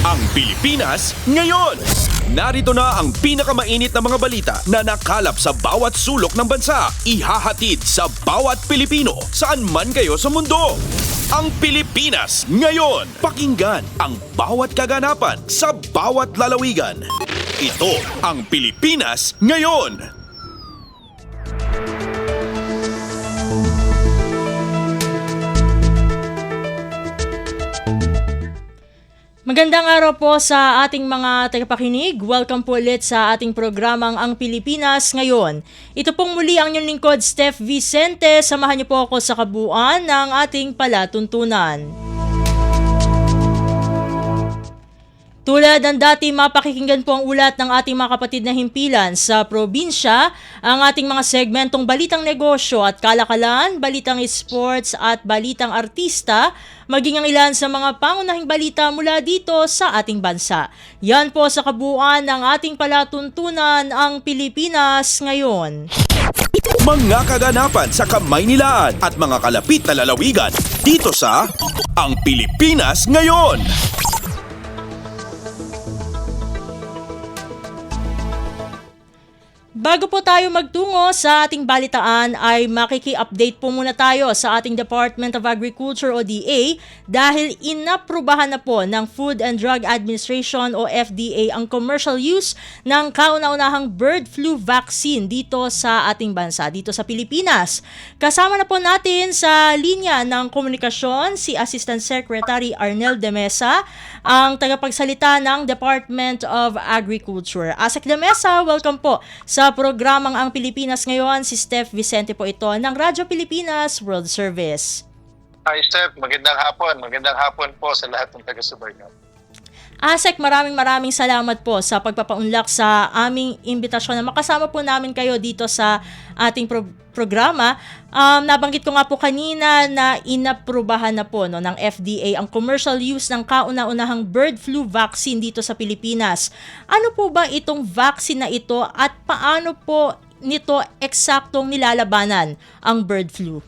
Ang Pilipinas ngayon. Narito na ang pinakamainit na mga balita na nakalap sa bawat sulok ng bansa. Ihahatid sa bawat Pilipino saan man kayo sa mundo. Ang Pilipinas ngayon. Pakinggan ang bawat kaganapan sa bawat lalawigan. Ito ang Pilipinas ngayon. Magandang araw po sa ating mga tagapakinig. Welcome po ulit sa ating programang Ang Pilipinas Ngayon. Ito pong muli ang inyong lingkod, Steph Vicente. Samahan niyo po ako sa kabuuan ng ating palatuntunan. Tulad ng dati, mapakikinggan po ang ulat ng ating mga kapatid na himpilan sa probinsya, ang ating mga segmentong balitang negosyo at kalakalan, balitang sports at balitang artista, maging ang ilan sa mga pangunahing balita mula dito sa ating bansa. Yan po sa kabuuan ng ating palatuntunan, ang Pilipinas Ngayon. Mga kaganapan sa Kamaynilaan at mga kalapit na lalawigan dito sa Ang Pilipinas Ngayon. Bago po tayo magtungo sa ating balitaan ay makiki-update po muna tayo sa ating Department of Agriculture o DA dahil inaprubahan na po ng Food and Drug Administration o FDA ang commercial use ng kauna-unahang bird flu vaccine dito sa ating bansa, dito sa Pilipinas. Kasama na po natin sa linya ng komunikasyon si Assistant Secretary Arnel De Mesa, ang tagapagsalita ng Department of Agriculture. Asek De Mesa, welcome po sa programang Ang Pilipinas Ngayon. Si Steph Vicente po ito ng Radyo Pilipinas World Service. Hi Steph, magandang hapon. Magandang hapon po sa lahat ng taga-subaybay. Asek, maraming salamat po sa pagpapaunlak sa aming imbitasyon na makasama po namin kayo dito sa ating programa. Nabanggit ko nga po kanina na inaprubahan na po ng FDA ang commercial use ng kauna-unahang bird flu vaccine dito sa Pilipinas. Ano po ba itong vaccine na ito at paano po nito eksaktong nilalabanan ang bird flu?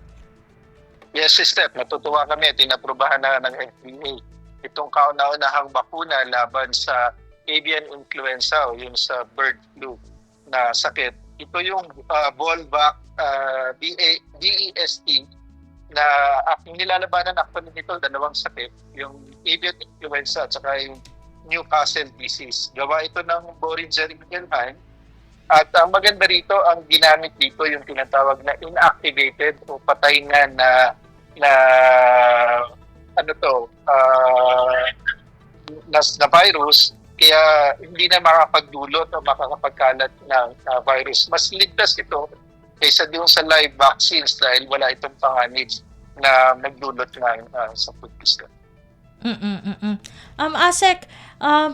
Yes, Steph, natutuwa kami at inaprubahan na ng FDA itong kauna-unahang bakuna laban sa avian influenza o yung sa bird flu na sakit. Ito yung Volvac DEST na nilalabanan actually nito dalawang sakit, yung avian influenza at saka yung Newcastle disease. Gawa ito ng Boehringer Ingelheim at ang maganda rito, ang ginamit dito yung tinatawag na inactivated o patay na na virus, kaya hindi na makakapagdulot o makakapagkalat ng virus. Mas ligtas ito kaysa doon sa live vaccines dahil wala itong panganib na nagdulot ng sakit. Asek,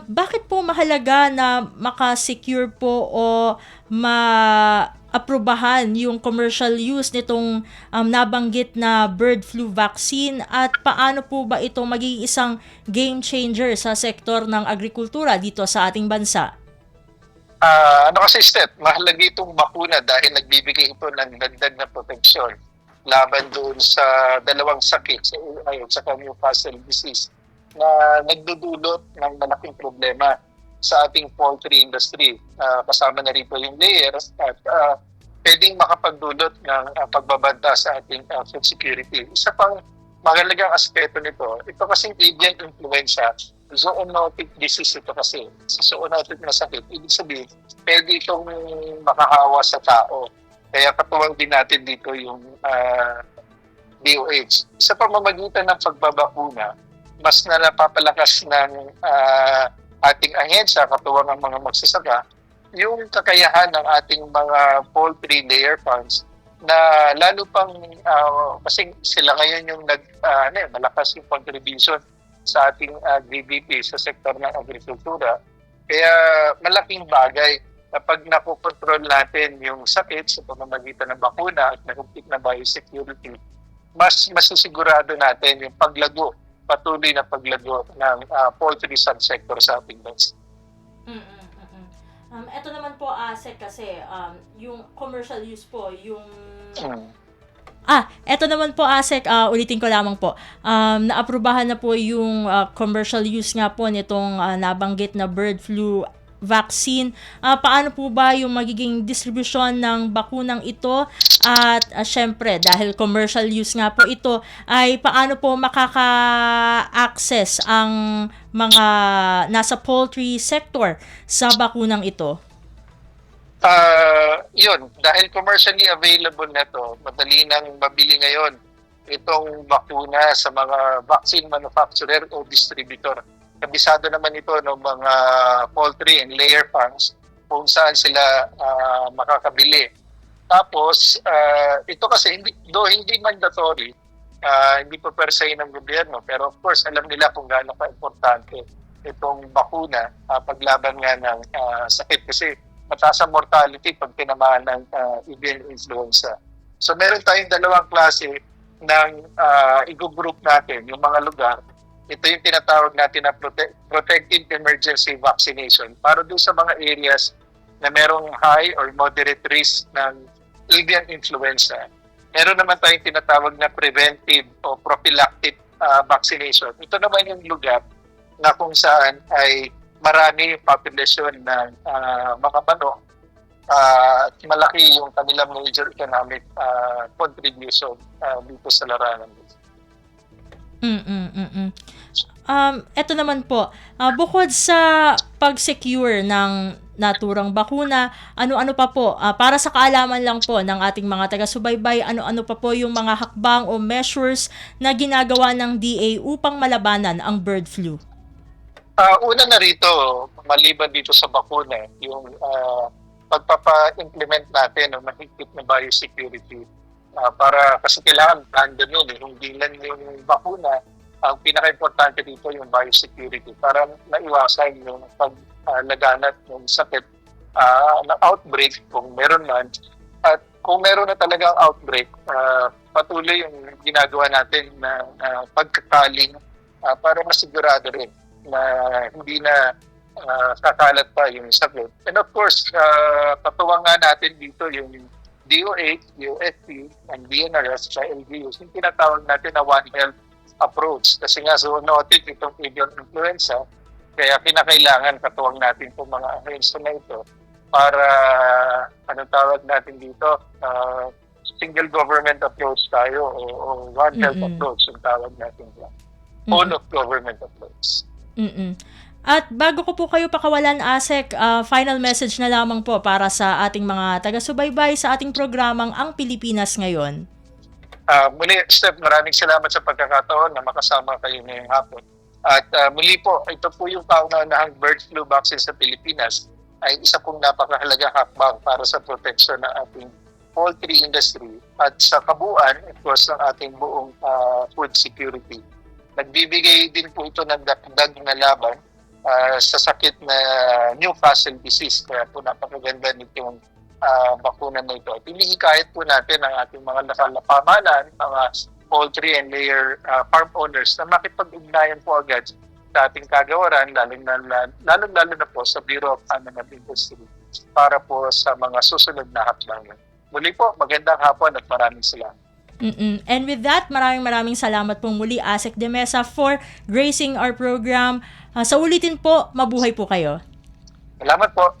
bakit po mahalaga na makasecure po o maaprubahan yung commercial use nitong nabanggit na bird flu vaccine at paano po ba ito magiging isang game changer sa sektor ng agrikultura dito sa ating bansa? Kasi Steph, mahalaga itong bakuna dahil nagbibigay ito ng dagdag na proteksyon laban doon sa dalawang sakit, sa AI at sa Newcastle disease na nagdudulot ng malaking problema sa ating poultry industry. Kasama na rito yung layers at pwedeng makapagdulot ng pagbabanta sa ating food security. Isa pang magalagang aspeto nito, ito kasing avian influenza, zoonotic disease ito kasi. Sa zoonotic na sakit, ibig sabihin, pwede itong makahawa sa tao. Kaya katuwang din natin dito yung DOH. Sa pamamagitan ng pagbabakuna, mas na napapalakas ng ating ahensya, katuwang ang mga magsasaka, yung kakayahan ng ating mga poultry layer farms na lalo pang kasi sila ngayon yung malakas yung contribution sa ating GDP sa sektor ng agrikultura. Kaya malaking bagay kapag nakokontrol natin yung sakit sa pamamagitan ng bakuna at nakumpit na biosecurity, mas masisigurado natin yung patuloy na paglago ng poultry subsector sa ating bansa. Ito naman po, Asek, kasi yung commercial use po, yung Eto naman po, ASEC, ulitin ko lamang po. Naaprubahan na po yung commercial use nga po nitong nabanggit na bird flu vaccine. Paano po ba yung magiging distribution ng bakunang ito? At syempre, dahil commercial use nga po ito, ay paano po makaka-access ang mga nasa poultry sector sa bakunang ito? Yun, dahil commercially available na to, madali nang mabili ngayon itong bakuna sa mga vaccine manufacturer o distributor. Kabisado naman ito ng mga poultry and layer farms kung saan sila makakabili. Tapos, ito kasi, hindi mandatory, hindi pa per se ng gobyerno, pero of course, alam nila kung gaano ka-importante itong bakuna paglaban nga ng sakit kasi mataas ang mortality pag tinamaan ng avian influenza. So meron tayong dalawang klase ng i-group natin, yung mga lugar. Ito yung tinatawag natin na protective emergency vaccination para doon sa mga areas na merong high or moderate risk ng avian influenza. Meron naman tayong tinatawag na preventive o prophylactic vaccination. Ito naman yung lugar na kung saan ay marami yung population ng mga manok at malaki yung kanilang major economic contribution dito sa larangan. Ito naman po, bukod sa pag-secure ng naturang bakuna, ano-ano pa po, para sa kaalaman lang po ng ating mga taga-subaybay, ano-ano pa po yung mga hakbang o measures na ginagawa ng DA upang malabanan ang bird flu? Una na rito, maliban dito sa bakuna, yung pagpapa-implement natin ng mahigpit na biosecurity para kasi kailangan tandem yun. Hindi lang yung bakuna, ang pinaka-importante dito yung biosecurity para maiwasan yung paglaganap ng sakit ng outbreak kung meron man. At kung meron na talagang outbreak, patuloy yung ginagawa natin na pagkakaling para masigurado rin na hindi na kakalat pa yung sakit. And of course, katuwang nga natin dito yung DOH, USP, and DNRS sa LGUs, yung tinatawag natin na One Health approach. Kasi nga zoonotic itong avian influenza, kaya pinakailangan katuwang natin itong mga ahensya na ito para, anong tawag natin dito, single government approach tayo o One Health approach yung tawag natin dyan. Whole of government approach. At bago ko po kayo pakawalan, ASEC, final message na lamang po para sa ating mga taga-subaybay sa ating programang Ang Pilipinas Ngayon. Muli, Steph, maraming salamat sa pagkakataon na makasama kayo ngayong hapon. At muli po, ito po yung kauna-unahang bird flu vaccine sa Pilipinas ay isa pong napakahalagang hakbang para sa proteksyon ng ating poultry industry at sa kabuuan, of course, ng ating buong food security. Nagbibigay din po ito ng dagdag na laban sa sakit na Newcastle disease. Kaya po napakaganda nitong bakuna na ito. At hinihikayat po natin ang ating mga pamahalaan, mga poultry and layer farm owners na makipag-ugnayan po agad sa ating kagawaran, lalo na po sa Bureau of Animal Industry para po sa mga susunod na hakbang. Muli po, magandang hapon at maraming salamat. And with that, maraming salamat pong muli, ASEC de Mesa, for gracing our program. Sa ulitin po, mabuhay po kayo. Salamat po.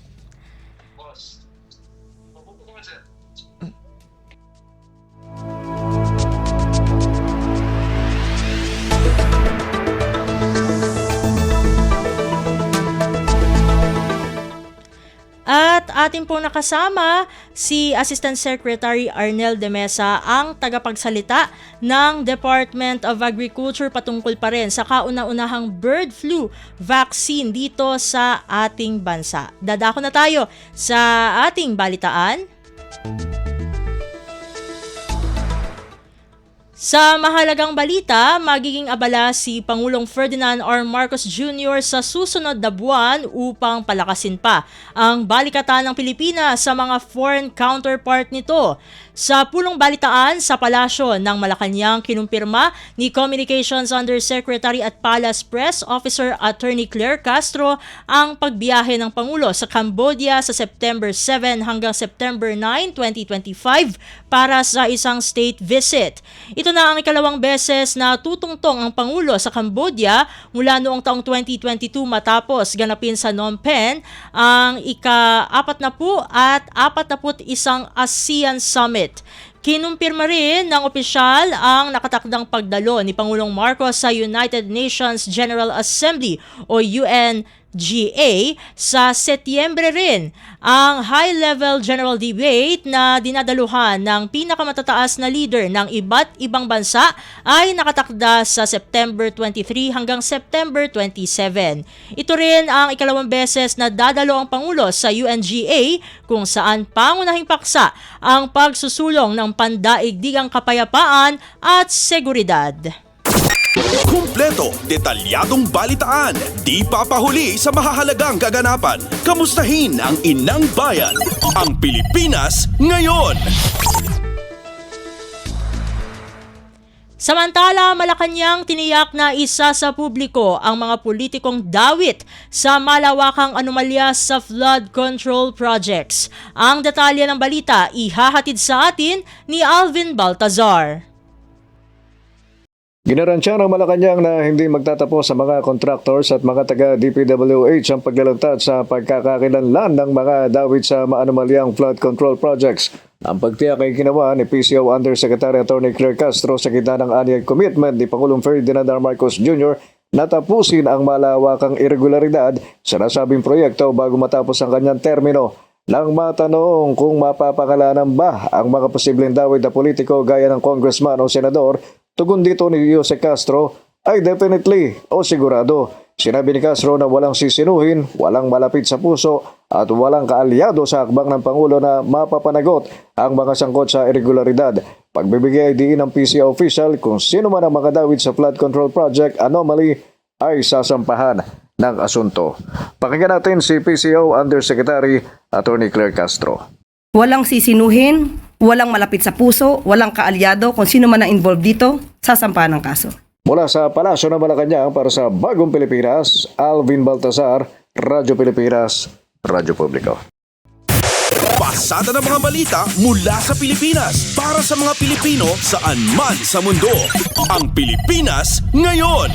At atin pong nakasama si Assistant Secretary Arnel de Mesa, ang tagapagsalita ng Department of Agriculture patungkol pa rin sa kauna-unahang bird flu vaccine dito sa ating bansa. Dadako na tayo sa ating balitaan. Sa mahalagang balita, magiging abala si Pangulong Ferdinand R. Marcos Jr. sa susunod na buwan upang palakasin pa ang balikatan ng Pilipinas sa mga foreign counterpart nito. Sa pulong balitaan sa Palasyo ng Malacanang, kinumpirma ni Communications Undersecretary at Palace Press Officer Attorney Claire Castro ang pagbiyahe ng Pangulo sa Cambodia sa September 7 hanggang September 9, 2025 para sa isang state visit. Ito na ang ikalawang beses na tutungtong ang Pangulo sa Cambodia mula noong taong 2022 matapos ganapin sa Phnom Penh ang ika-40 at 41 ASEAN Summit. Kinumpirma rin ng opisyal ang nakatakdang pagdalo ni Pangulong Marcos sa United Nations General Assembly o UNGA sa Setyembre rin. Ang high-level general debate na dinadaluhan ng pinakamatataas na leader ng iba't ibang bansa ay nakatakda sa September 23 hanggang September 27. Ito rin ang ikalawang beses na dadalo ang Pangulo sa UNGA kung saan pangunahing paksa ang pagsusulong ng pandaigdigang kapayapaan at seguridad. Kumpleto, detalyadong balitaan, di papahuli sa mahahalagang kaganapan. Kamustahin ang inang bayan, ang Pilipinas ngayon. Samantala, Malacanang tiniyak na isa sa publiko ang mga politikong dawit sa malawakang anomalya sa flood control projects. Ang detalye ng balita ihahatid sa atin ni Alvin Baltazar. Ginaransya ng Malacanang na hindi magtatapos sa mga contractors at mga taga-DPWH ang paglalantad sa pagkakakilanlan ng mga dawit sa maanomalyang flood control projects. Ang pagtiyak ay ginawa ni PCO Undersecretary Attorney Claire Castro sa gitna ng anyag commitment ni Pangulong Ferdinand R. Marcos Jr. na tapusin ang malawakang irregularidad sa nasabing proyekto bago matapos ang kanyang termino. Nang matanong kung mapapangalanan ba ang mga posibleng dawit na politiko gaya ng congressman o senador, tugon dito ni Jose Castro ay definitely o sigurado. Sinabi ni Castro na walang sisinuhin, walang malapit sa puso at walang kaalyado sa hakbang ng Pangulo na mapapanagot ang mga sangkot sa irregularidad. Pagbibigay diin ng PCO official kung sino man ang mga dawit sa flood control project anomaly ay sasampahan ng asunto. Pakinggan natin si PCO Undersecretary Attorney Claire Castro. Walang sisinuhin, walang malapit sa puso, walang kaalyado kung sino man ang involved dito, sasampahan ng kaso. Mula sa Palasyo ng Malacanang para sa Bagong Pilipinas, Alvin Baltazar, Radyo Pilipinas, Radyo Publiko. Pasada ng mga balita mula sa Pilipinas para sa mga Pilipino saan man sa mundo. Ang Pilipinas ngayon.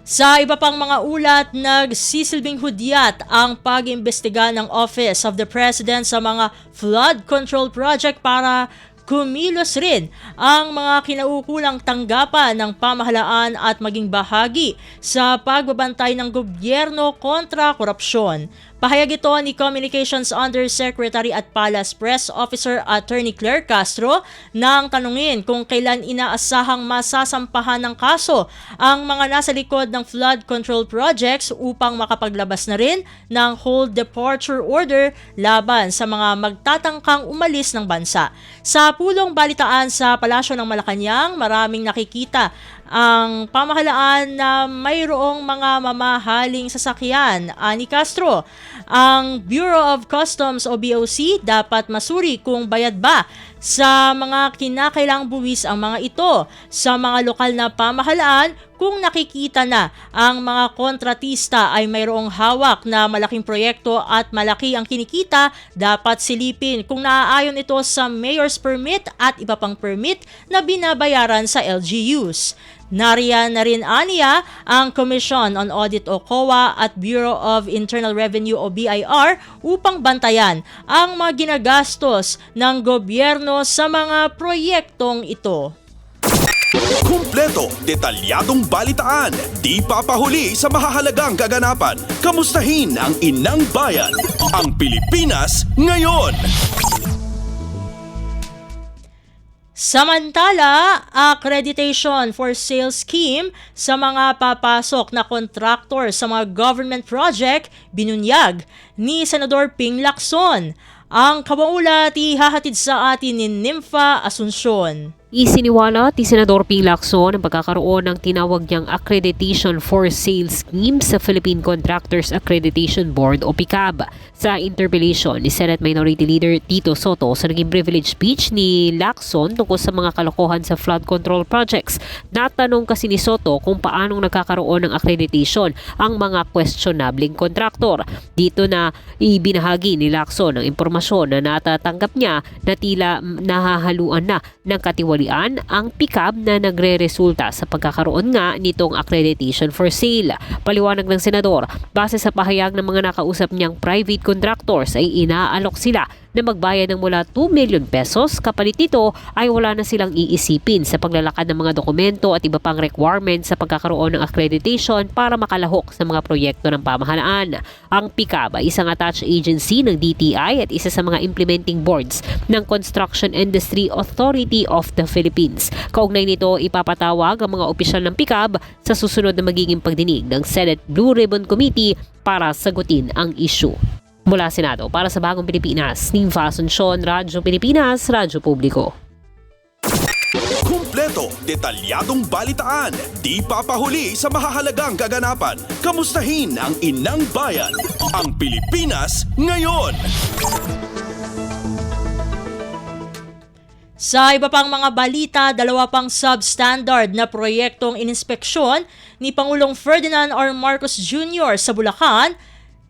Sa iba pang mga ulat, nagsisilbing hudyat ang pag-imbestiga ng Office of the President sa mga flood control project para kumilos rin ang mga kinaukulang tanggapan ng pamahalaan at maging bahagi sa pagbabantay ng gobyerno kontra korupsyon. Pahayag ito ni Communications Undersecretary at Palace Press Officer Attorney Claire Castro nang tanungin kung kailan inaasahang masasampahan ng kaso ang mga nasa likod ng flood control projects upang makapaglabas na rin ng hold departure order laban sa mga magtatangkang umalis ng bansa. Sa pulong balitaan sa Palasyo ng Malacanang, maraming nakikita ang pamahalaan na mayroong mga mamahaling sasakyan. Ani Castro, ang Bureau of Customs o BOC dapat masuri kung bayad ba sa mga kinakailangang buwis ang mga ito sa mga lokal na pamahalaan. Kung nakikita na ang mga kontratista ay mayroong hawak na malaking proyekto at malaki ang kinikita, dapat silipin kung naaayon ito sa mayor's permit at iba pang permit na binabayaran sa LGUs. Nariyan na rin aniya ang Commission on Audit o COA at Bureau of Internal Revenue o BIR upang bantayan ang mga ginagastos ng gobyerno sa mga proyektong ito. Kumpleto, detalyadong balitaan, di papahuli sa mahahalagang kaganapan. Kamustahin ang inang bayan, ang Pilipinas ngayon. Samantala, accreditation for sales scheme sa mga papasok na contractor sa mga government project binunyag ni Senador Ping Lacson. Ang kabaulat ihahatid sa atin ni Nympha Asuncion. Isiniwalat ni Senador Ping Lacson ang pagkakaroon ng tinawag niyang Accreditation for Sales Scheme sa Philippine Contractors Accreditation Board o PICAB. Sa interpellation ni Senate Minority Leader Tito Soto sa naging privilege speech ni Lacson tungkol sa mga kalokohan sa flood control projects. Natanong kasi ni Soto kung paanong nagkakaroon ng accreditation ang mga questionabling kontraktor. Dito na ibinahagi ni Lacson ang impormasyon na natatanggap niya na tila nahahaluan na ng katiwalian ang PICAB na nagre-resulta sa pagkakaroon nga nitong accreditation for sale. Paliwanag ng senador, base sa pahayag ng mga nakausap niyang private contractors ay inaalok sila na magbayad ng mula 2 million pesos. Kapalit nito ay wala na silang iisipin sa paglalakad ng mga dokumento at iba pang requirements sa pagkakaroon ng accreditation para makalahok sa mga proyekto ng pamahalaan. Ang PICAB ay isang attached agency ng DTI at isa sa mga implementing boards ng Construction Industry Authority of the Philippines. Kaugnay nito, ipapatawag ang mga opisyal ng PICAB sa susunod na magiging pagdinig ng Senate Blue Ribbon Committee para sagutin ang issue. Mula Senado, para sa Bagong Pilipinas, Ninfa Asuncion, Radyo Pilipinas, Radyo Publiko. Kumpleto, detalyadong balitaan, di papahuli sa mahahalagang kaganapan. Kamustahin ang inang bayan, ang Pilipinas ngayon. Sa iba pang mga balita, 2 pang substandard na proyektong ininspeksyon ni Pangulong Ferdinand R. Marcos Jr. sa Bulacan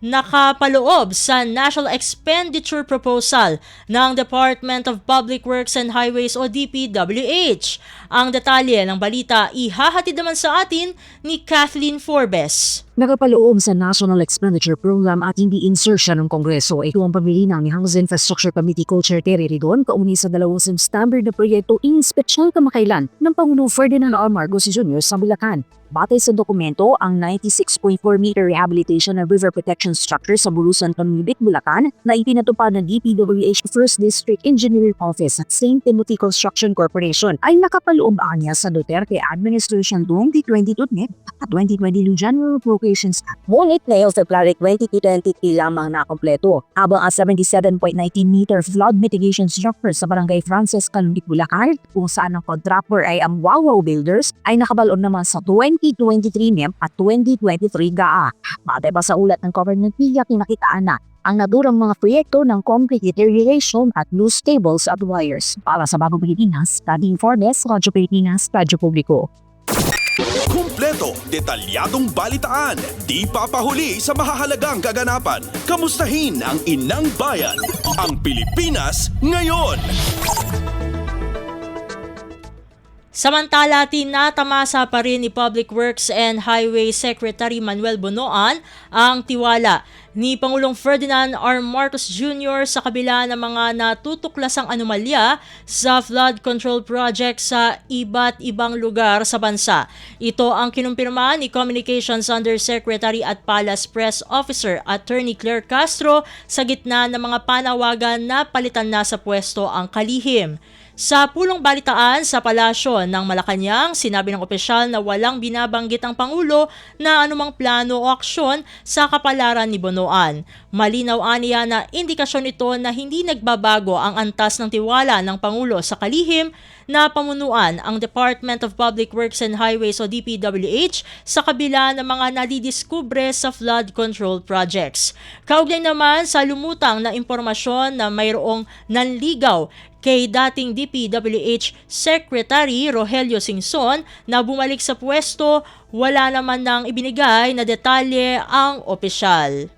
nakapaloob sa National Expenditure Proposal ng Department of Public Works and Highways o DPWH. Ang detalye ng balita ihahatid naman sa atin ni Kathleen Forbes. Nakapaloob sa National Expenditure Program at hindi insertion ng Kongreso. Ito ang pamilinang ni House Infrastructure Committee Co-Chair Terry Ridon kauni sa 2 substandard na proyekto in-spesyal kamakailan ng Pangulong Ferdinand R. Marcos Jr. sa Bulacan. Batay sa dokumento, ang 96.4 meter rehabilitation of river protection structure sa Bulusan, Panlibik, Bulacan na ipinatupad ng DPWH First District Engineering Office at St. Timothy Construction Corporation ay nakapaloob anya sa Duterte Administration 2022 at 2022 General Appropriations Act. Ngunit na sa February 2023 lamang nakompleto, habang ang 77.19 meter flood mitigation structure sa Barangay Frances, Panlibik, Bulacan, kung saan ang contractor ay ang Wawaw Builders, ay nakabaloon naman sa 2023 NEP at 2023 GAA. Batay pa sa ulat ng government media, kinakitaan na ang naturang mga proyekto ng concrete deterioration at loose cables at wires. Para sa Bagong Pilipinas, Kathleen Forbes, Radyo Pilipinas, Radyo Publiko. Kumpleto, detalyadong balitaan, di papahuli sa mahahalagang kaganapan. Kamustahin ang inang bayan, ang Pilipinas ngayon. Samantala, tinatamasa pa rin ni Public Works and Highway Secretary Manuel Bonoan ang tiwala ni Pangulong Ferdinand R. Marcos Jr. sa kabila ng mga natutuklasang anomalya sa flood control project sa iba't ibang lugar sa bansa. Ito ang kinumpirma ni Communications Undersecretary at Palace Press Officer Attorney Claire Castro sa gitna ng mga panawagan na palitan na sa pwesto ang kalihim. Sa pulong balitaan sa Palasyo ng Malacanang, sinabi ng opisyal na walang binabanggit ang Pangulo na anumang plano o aksyon sa kapalaran ni Bonoan. Malinaw aniya na indikasyon ito na hindi nagbabago ang antas ng tiwala ng Pangulo sa kalihim na pamunuan ang Department of Public Works and Highways o DPWH sa kabila ng mga nadidiskubre sa flood control projects. Kaugnay naman sa lumutang na impormasyon na mayroong nanligaw kay dating DPWH Secretary Rogelio Singson na bumalik sa pwesto, wala naman nang ibinigay na detalye ang opisyal.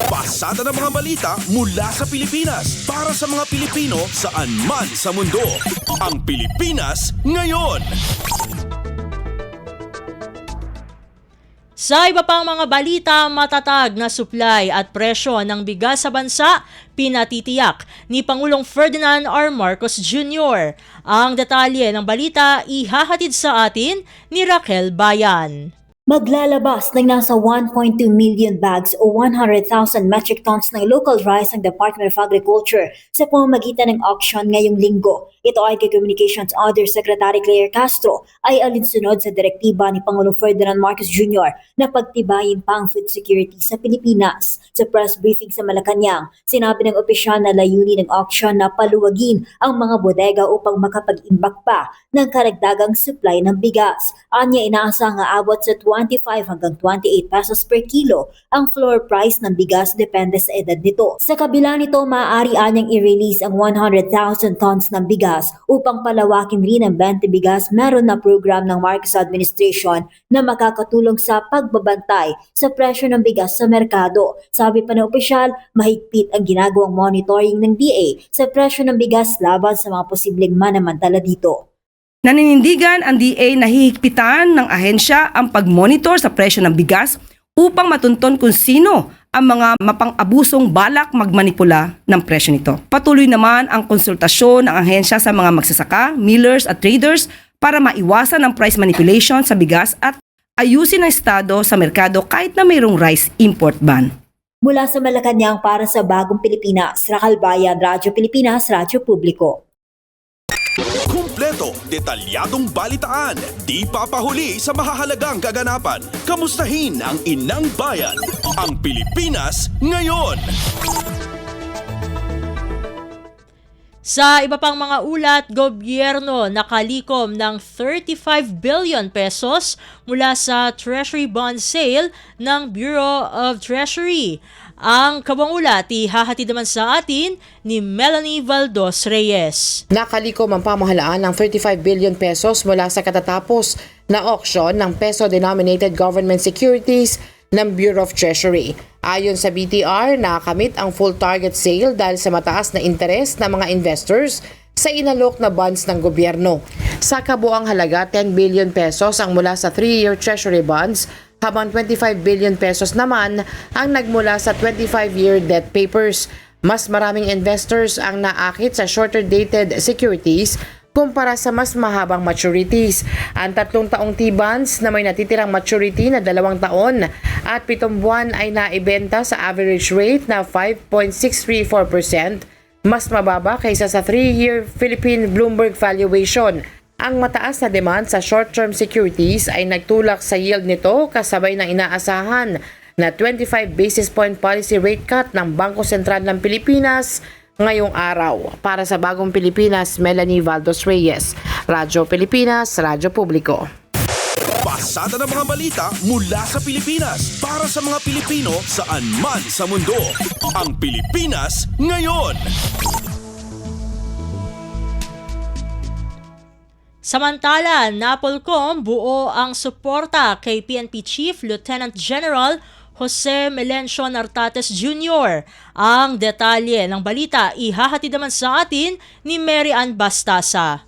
Pasada ng mga balita mula sa Pilipinas para sa mga Pilipino saan man sa mundo. Ang Pilipinas ngayon. Sa iba pang mga balita, matatag na supply at presyo ng bigas sa bansa, pinatitiyak ni Pangulong Ferdinand R. Marcos Jr. Ang detalye ng balita ihahatid sa atin ni Raquel Bayan. Maglalabas ng nasa 1.2 million bags o 100,000 metric tons ng local rice ang Department of Agriculture sa pamamagitan ng auction ngayong linggo. Ito ay kay Communications Undersecretary Claire Castro ay alinsunod sa direktiba ni Pangulong Ferdinand Marcos Jr. na pagtibayin pa ang food security sa Pilipinas. Sa press briefing sa Malacanang, sinabi ng opisyal na layunin ng auction na paluwagin ang mga bodega upang makapag-imbak pa ng karagdagang supply ng bigas. Anya inaasang aabot sa 25 hanggang 28 pesos per kilo ang floor price ng bigas depende sa edad nito. Sa kabila nito, maaari anyang i-release ang 100,000 tons ng bigas upang palawakin rin ang 20 bigas. Meron na program ng Marcos Administration na makakatulong sa pagbabantay sa presyo ng bigas sa merkado. Sabi pa ng opisyal, mahigpit ang ginagawang monitoring ng DA sa presyo ng bigas laban sa mga posibleng manamantala dito. Naninindigan ang DA na hihigpitan ng ahensya ang pag-monitor sa presyo ng bigas upang matunton kung sino ang mga mapang-abusong balak magmanipula ng presyo nito. Patuloy naman ang konsultasyon ng ahensya sa mga magsasaka, millers at traders para maiwasan ang price manipulation sa bigas at ayusin ang estado sa merkado kahit na mayroong rice import ban. Mula sa Malacanang para sa Bagong Pilipinas, Racal Bayan, Radyo Pilipinas, Radyo Publiko. Kumpleto, detalyadong balitaan, di papahuli sa mahahalagang kaganapan. Kamustahin ang inang bayan, ang Pilipinas ngayon. Sa iba pang mga ulat, gobyerno nakalikom ng 35 billion pesos mula sa Treasury Bond Sale ng Bureau of Treasury. Ang kabang ulat ihahatid naman sa atin ni Melanie Valdos Reyes. Nakalikom ang pamahalaan ng 35 billion pesos mula sa katatapos na auction ng peso-denominated government securities ng Bureau of Treasury. Ayon sa BTR, nakakamit ang full target sale dahil sa mataas na interes ng mga investors sa inalok na bonds ng gobyerno. Sa kabuang halaga, 10 billion pesos ang mula sa 3-year Treasury bonds, habang 25 billion pesos naman ang nagmula sa 25-year debt papers. Mas maraming investors ang naakit sa shorter dated securities kumpara sa mas mahabang maturities. Ang 3 taong T-bonds na may natitirang maturity na 2 taon at 7 buwan ay naibenta sa average rate na 5.634%, mas mababa kaysa sa 3-year Philippine Bloomberg valuation. Ang mataas na demand sa short-term securities ay nagtulak sa yield nito kasabay ng inaasahan na 25 basis point policy rate cut ng Bangko Sentral ng Pilipinas ngayong araw. Para sa Bagong Pilipinas, Melanie Valdos Reyes, Radyo Pilipinas, Radyo Publiko. Pasada ng mga balita mula sa Pilipinas para sa mga Pilipino saan man sa mundo. Ang Pilipinas ngayon. Samantala, Napolcom buo ang suporta kay PNP Chief Lieutenant General Jose Melencio Nartates Jr. Ang detalye ng balita ihahatid naman sa atin ni Mary Ann Bastasa.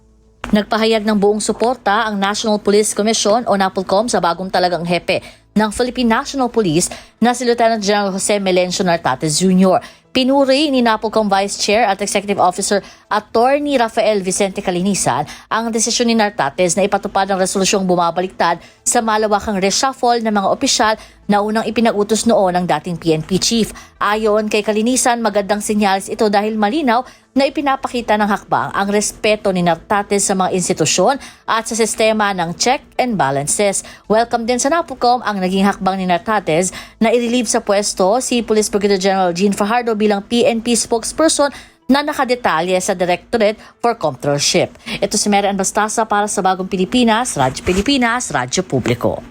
Nagpahayag ng buong suporta ang National Police Commission o Napolcom sa bagong talagang hepe ng Philippine National Police na si Lieutenant General Jose Melencio Nartates Jr. Pinuri ni Napolcom Vice Chair at Executive Officer Attorney Rafael Vicente Calinisan ang desisyon ni Nartates na ipatupad ang resolusyong bumabaliktad sa malawakang reshuffle ng mga opisyal na unang ipinag-utos noon ng dating PNP Chief. Ayon kay Calinisan, magandang sinyalis ito dahil malinaw na ipinapakita ng hakbang ang respeto ni Nartates sa mga institusyon at sa sistema ng check and balances. Welcome din sa Napolcom ang naging hakbang ni Nartates na i-relieve sa pwesto si Police Brigadier General Jean Fajardo bilang PNP spokesperson na nakadetalye sa Directorate for Comptrollership. Ito si Mary Ann Bastasa para sa Bagong Pilipinas, Radyo Publiko.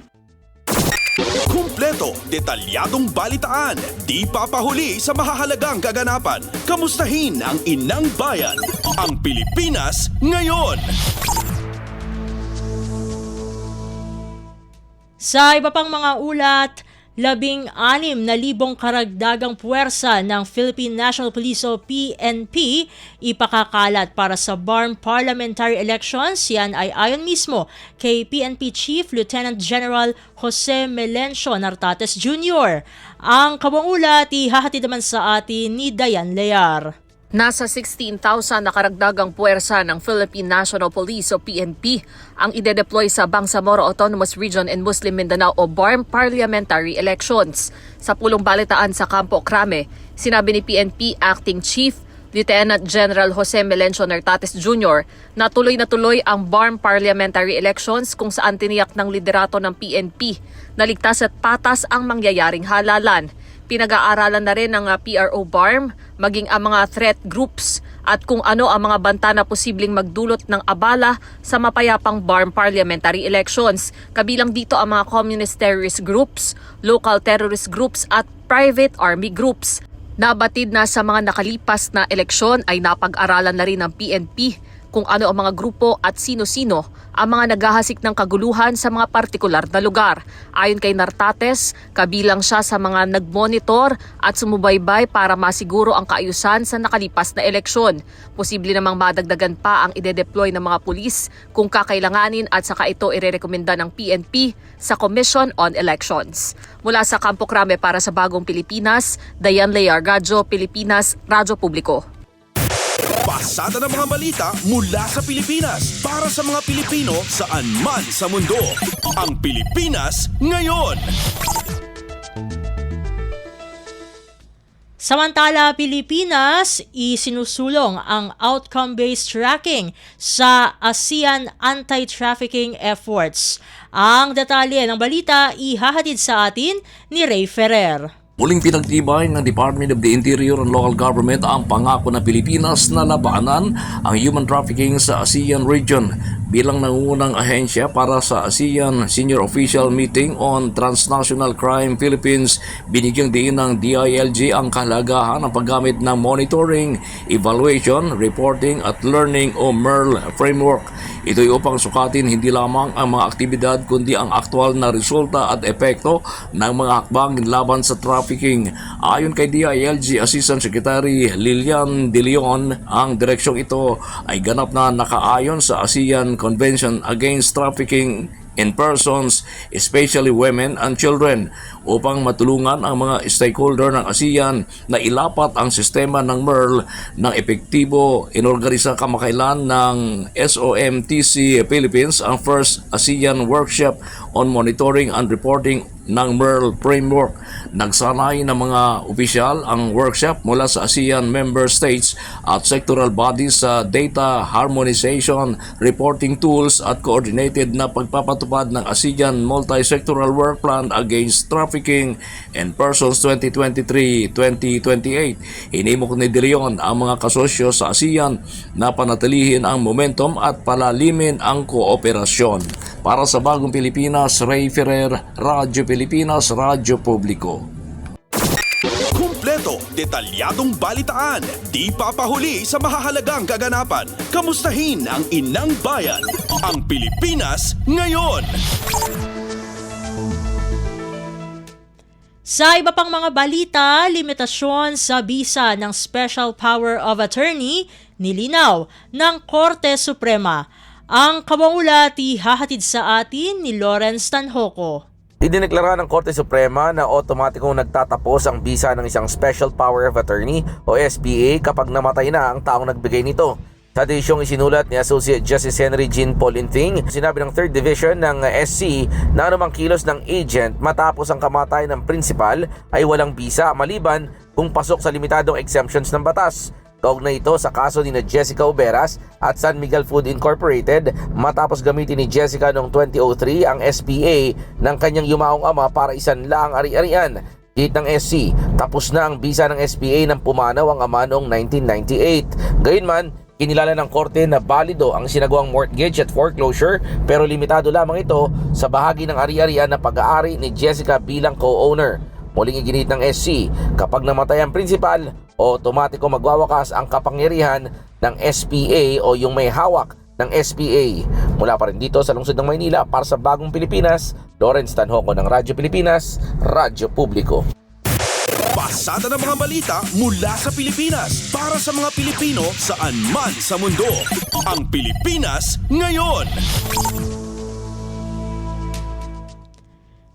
Kumpleto, detalyadong balitaan, di papahuli sa mahahalagang kaganapan. Kamustahin ang inang bayan, ang Pilipinas ngayon. Sa iba pang mga ulat, 16,000 karagdagang puwersa ng Philippine National Police o PNP ipakakalat para sa BARM parliamentary elections. Yan ay ayon mismo kay PNP Chief Lieutenant General Jose Melencio Nartates Jr. Ang kabuang ulat ihahatid naman sa atin ni Dayan Lear. Nasa 16,000 na karagdagang puwersa ng Philippine National Police o PNP ang idedeploy sa Bangsamoro Autonomous Region in Muslim Mindanao o BARM parliamentary elections. Sa pulong balitaan sa Campo Crame, sinabi ni PNP Acting Chief Lieutenant General Jose Melencio Nartates Jr. na tuloy ang BARM parliamentary elections kung saan tiniyak ng liderato ng PNP na ligtas at patas ang mangyayaring halalan. Pinag-aaralan na rin ng PRO BARM maging ang mga threat groups at kung ano ang mga banta na posibleng magdulot ng abala sa mapayapang BARM parliamentary elections. Kabilang dito ang mga communist terrorist groups, local terrorist groups at private army groups. Nabatid na sa mga nakalipas na eleksyon ay napag-aralan na rin ng PNP kung ano ang mga grupo at sino-sino ang mga naghahasik ng kaguluhan sa mga partikular na lugar. Ayon kay Nartates, kabilang siya sa mga nagmonitor at sumubaybay para masiguro ang kaayusan sa nakalipas na eleksyon. Posible namang madagdagan pa ang idedeploy ng mga pulis kung kakailanganin at saka ito irerekomenda ng PNP sa Commission on Elections. Mula sa Campo Crame para sa Bagong Pilipinas, Dayan Lear, Radyo Pilipinas, Radyo Publiko. Pasada ng mga balita mula sa Pilipinas para sa mga Pilipino saan man sa mundo. Ang Pilipinas ngayon. Samantala, Pilipinas, isinusulong ang outcome-based tracking sa ASEAN anti-trafficking efforts. Ang detalye ng balita ihahatid sa atin ni Ray Ferrer. Muling pinagtibay ng Department of the Interior and Local Government ang pangako ng Pilipinas na labanan ang human trafficking sa ASEAN region. Bilang nangungunang ahensya para sa ASEAN Senior Official Meeting on Transnational Crime Philippines, binigyang diin ng DILG ang kahalagahan ng paggamit ng monitoring, evaluation, reporting at learning o MERL framework. Ito'y upang sukatin hindi lamang ang mga aktibidad kundi ang aktual na resulta at epekto ng mga hakbang laban sa trafficking. Ayon kay DILG Assistant Secretary Lilian De Leon, ang direksyong ito ay ganap na nakaayon sa ASEAN Convention Against Trafficking in Persons, especially women and children, upang matulungan ang mga stakeholder ng ASEAN na ilapat ang sistema ng MERL ng epektibo. Inorganisa kamakailan ng SOMTC Philippines ang first ASEAN workshop on monitoring and reporting ng MERL framework. Nagsanay ng mga opisyal ang workshop mula sa ASEAN member states at sectoral bodies sa data harmonization, reporting tools at coordinated na pagpapatupad ng ASEAN Multi-Sectoral Work Plan Against Trafficking in Persons 2023-2028. Hinimok ni De Leon ang mga kasosyo sa ASEAN na panatilihin ang momentum at palalimin ang kooperasyon. Para sa Bagong Pilipinas, Ray Ferrer, Radyo Pilipinas, Radyo Publiko. Kumpleto, detalyadong balitaan, di papahuli sa mahahalagang kaganapan. Kamustahin ang inang bayan, ang Pilipinas ngayon. Sa iba pang mga balita, limitasyon sa bisa ng Special Power of Attorney nilinaw ng Korte Suprema. Ang kabangulat ihahatid sa atin ni Lawrence Tanhoco. Idineklara ng Korte Suprema na otomatikong nagtatapos ang bisa ng isang Special Power of Attorney o SPA kapag namatay na ang taong nagbigay nito. Sa desisyong isinulat ni Associate Justice Henry Jean Paulinting, sinabi ng 3rd Division ng SC na anumang kilos ng agent matapos ang kamatayan ng principal ay walang bisa maliban kung pasok sa limitadong exemptions ng batas. Kaugnay ito sa kaso ni Jessica Uberas at San Miguel Food Incorporated matapos gamitin ni Jessica noong 2003 ang SPA ng kanyang yumaong ama para isanla ang ari-arian. Gate ng SC, tapos na ang bisa ng SPA ng pumanaw ang ama noong 1998. Gayunman, kinilala ng korte na balido ang sinagawang mortgage at foreclosure pero limitado lamang ito sa bahagi ng ari-arian na pag-aari ni Jessica bilang co-owner. Muling iginit ng SC, kapag namatay ang principal, otomatiko magwawakas ang kapangyarihan ng SPA o yung may hawak ng SPA. Mula pa rin dito sa lungsod ng Maynila para sa Bagong Pilipinas, Lawrence Tanhoco ng Radyo Pilipinas, Radyo Publiko. Pasada ng mga balita mula sa Pilipinas para sa mga Pilipino saan man sa mundo. Ang Pilipinas ngayon.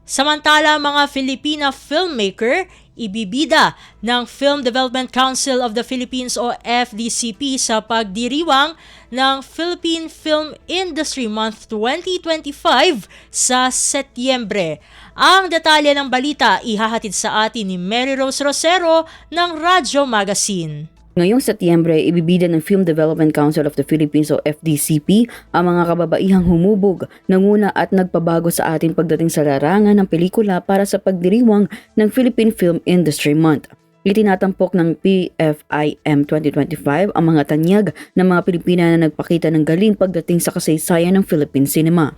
Samantala, mga Filipina filmmaker ibibida ng Film Development Council of the Philippines o FDCP sa pagdiriwang ng Philippine Film Industry Month 2025 sa Setyembre. Ang detalye ng balita ihahatid sa atin ni Mary Rose Rosero ng Radyo Magazine. Ngayong Setyembre, ibibida ng Film Development Council of the Philippines o FDCP ang mga kababaihang humubog, nanguna at nagpabago sa ating pagdating sa larangan ng pelikula para sa pagdiriwang ng Philippine Film Industry Month. Itinatampok ng PFIM 2025 ang mga tanyag ng mga Pilipina na nagpakita ng galing pagdating sa kasaysayan ng Philippine cinema.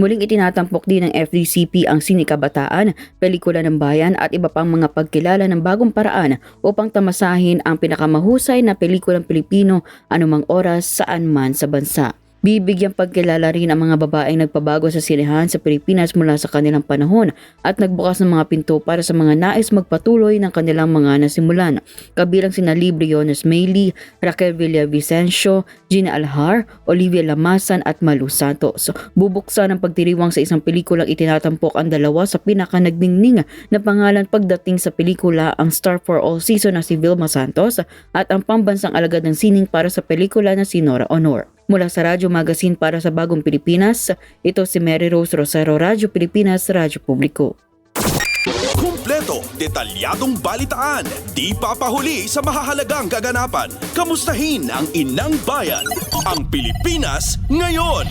Muling itinatampok din ng FDCP ang sinikabataan, pelikula ng bayan at iba pang mga pagkilala ng bagong paraan upang tamasahin ang pinakamahusay na pelikulang Pilipino anumang oras saan man sa bansa. Bibigyang pagkilala rin ang mga babaeng nagpabago sa sinehan sa Pilipinas mula sa kanilang panahon at nagbukas ng mga pinto para sa mga nais magpatuloy ng kanilang mga nasimulan. Kabilang sina Lee Briones Mayli, Raquel Villavicencio, Gina Alhar, Olivia Lamasan at Malu Santos. Bubuksan ang pagdiriwang sa isang pelikulang itinatampok ang dalawa sa pinaka-nagdingning na pangalan pagdating sa pelikula ang Star for All Season na si Vilma Santos at ang pambansang alagad ng sining para sa pelikula na si Nora Honor. Mula sa Radyo Magazine para sa Bagong Pilipinas, ito si Mary Rose Rosero, Radyo Pilipinas, Radyo Publiko. Kumpleto, detalyadong balitaan, di papahuli sa mahahalagang kaganapan. Kamustahin ang inang bayan, ang Pilipinas ngayon.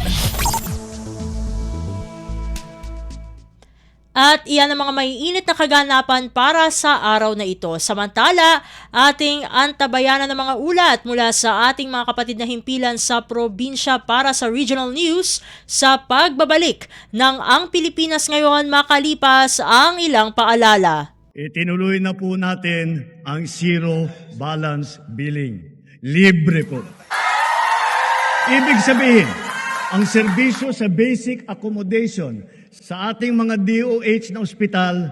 At iyan ang mga maiinit na kaganapan para sa araw na ito. Samantala, ating antabayanan ng mga ulat mula sa ating mga kapatid na himpilan sa probinsya para sa regional news sa pagbabalik ng Ang Pilipinas Ngayon makalipas ang ilang paalala. Itinuloy na po natin ang zero balance billing. Libre po. Ibig sabihin, ang serbisyo sa basic accommodation sa ating mga DOH na ospital,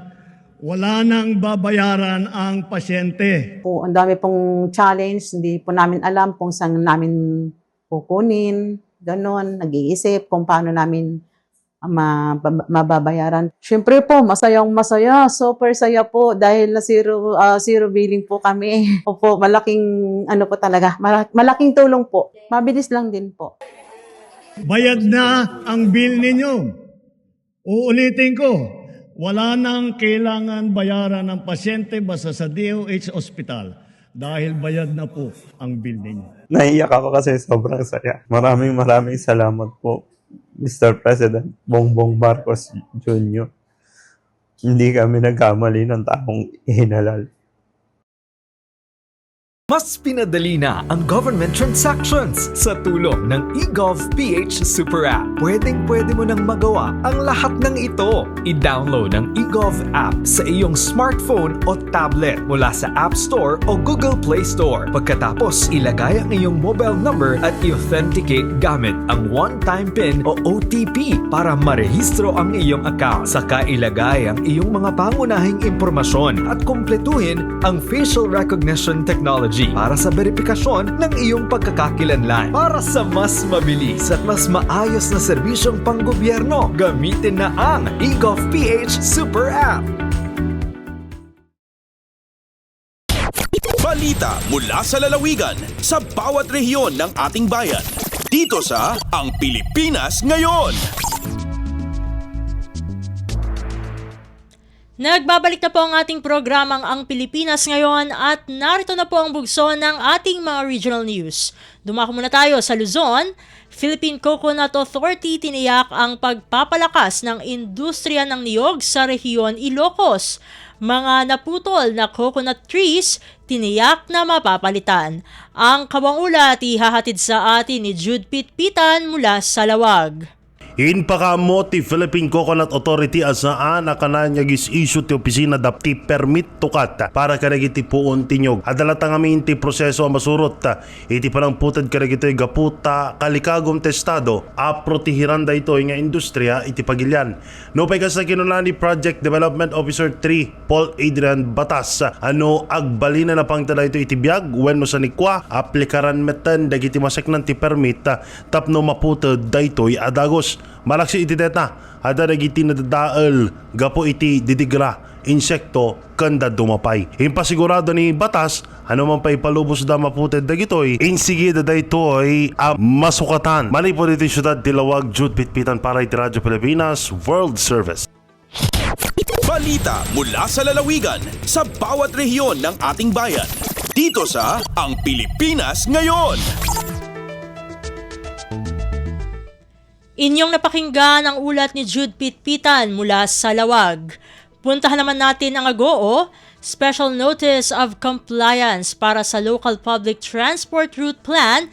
wala nang babayaran ang pasyente. Ang dami pong challenge, hindi po namin alam kung saan namin kukunin, ganon, nag-iisip kung paano namin mababayaran. Siyempre po, masayang masaya, super saya po dahil na zero billing po kami. Opo, malaking po talaga, malaking tulong po. Mabilis lang din po. Bayad na ang bill ninyo. Uulitin ko, wala nang kailangan bayaran ng pasyente basta sa DOH Hospital dahil bayad na po ang bill ninyo. Naiyak ako kasi sobrang saya. Maraming salamat po, Mr. President Bongbong Marcos Jr. Hindi kami nagkamali ng taong hinalal. Mas pinadali na ang government transactions sa tulong ng eGovPH Super App. Pwedeng-pwede mo nang magawa ang lahat ng ito. I-download ang eGov app sa iyong smartphone o tablet mula sa App Store o Google Play Store. Pagkatapos, ilagay ang iyong mobile number at i-authenticate gamit ang one-time PIN o OTP para marehistro ang iyong account. Saka ilagay ang iyong mga pangunahing impormasyon at kumpletuhin ang facial recognition technology para sa verifikasyon ng iyong pagkakakilanlan. Para sa mas mabilis at mas maayos na serbisyong panggobyerno, gamitin na ang eGovPH Super App. Balita mula sa lalawigan sa bawat rehiyon ng ating bayan. Dito sa Ang Pilipinas Ngayon. Nagbabalik na po ang ating programang Ang Pilipinas Ngayon at narito na po ang bugso ng ating mga regional news. Dumako muna tayo sa Luzon. Philippine Coconut Authority tiniyak ang pagpapalakas ng industriya ng niyog sa rehiyon Ilocos. Mga naputol na coconut trees tiniyak na mapapalitan. Ang kawang ulat ihahatid sa atin ni Jude Pitpitan mula sa Lawag. Inpakamoti Philippine Coconut Authority asaan akananya gis issue ti opisina dapti permit tukat para kanagiti puon tinyog. Adalatang amin ti proseso masurot iti palang putad kanagito gaputa kalikagom testado apro ti hiranda ito nga industriya iti pagilyan. No pay kasa kinunani Project Development Officer 3 Paul Adrian Batas agbalina na pang tada ito iti biag wenno sa nikwa aplikaran metan dagiti maseknan ti permit tapno maputad daytoy adagos. Malaksi iti deta, ada dagiti nadadaal, gapo iti didigra, insekto kanda dumapay. Impasigurado ni batas ano man pa ipalubos da maputed dagitoy insigida daytoy masukatan. Mali po dito siyudad Dilawag, Jude Pitpitan para iti Radyo Pilipinas World Service. Balita mula sa lalawigan sa bawat rehiyon ng ating bayan. Dito sa Ang Pilipinas Ngayon. Inyong napakinggan ang ulat ni Jude Pitpitan mula sa Lawag. Puntahan naman natin ang Agoo, Special Notice of Compliance para sa Local Public Transport Route Plan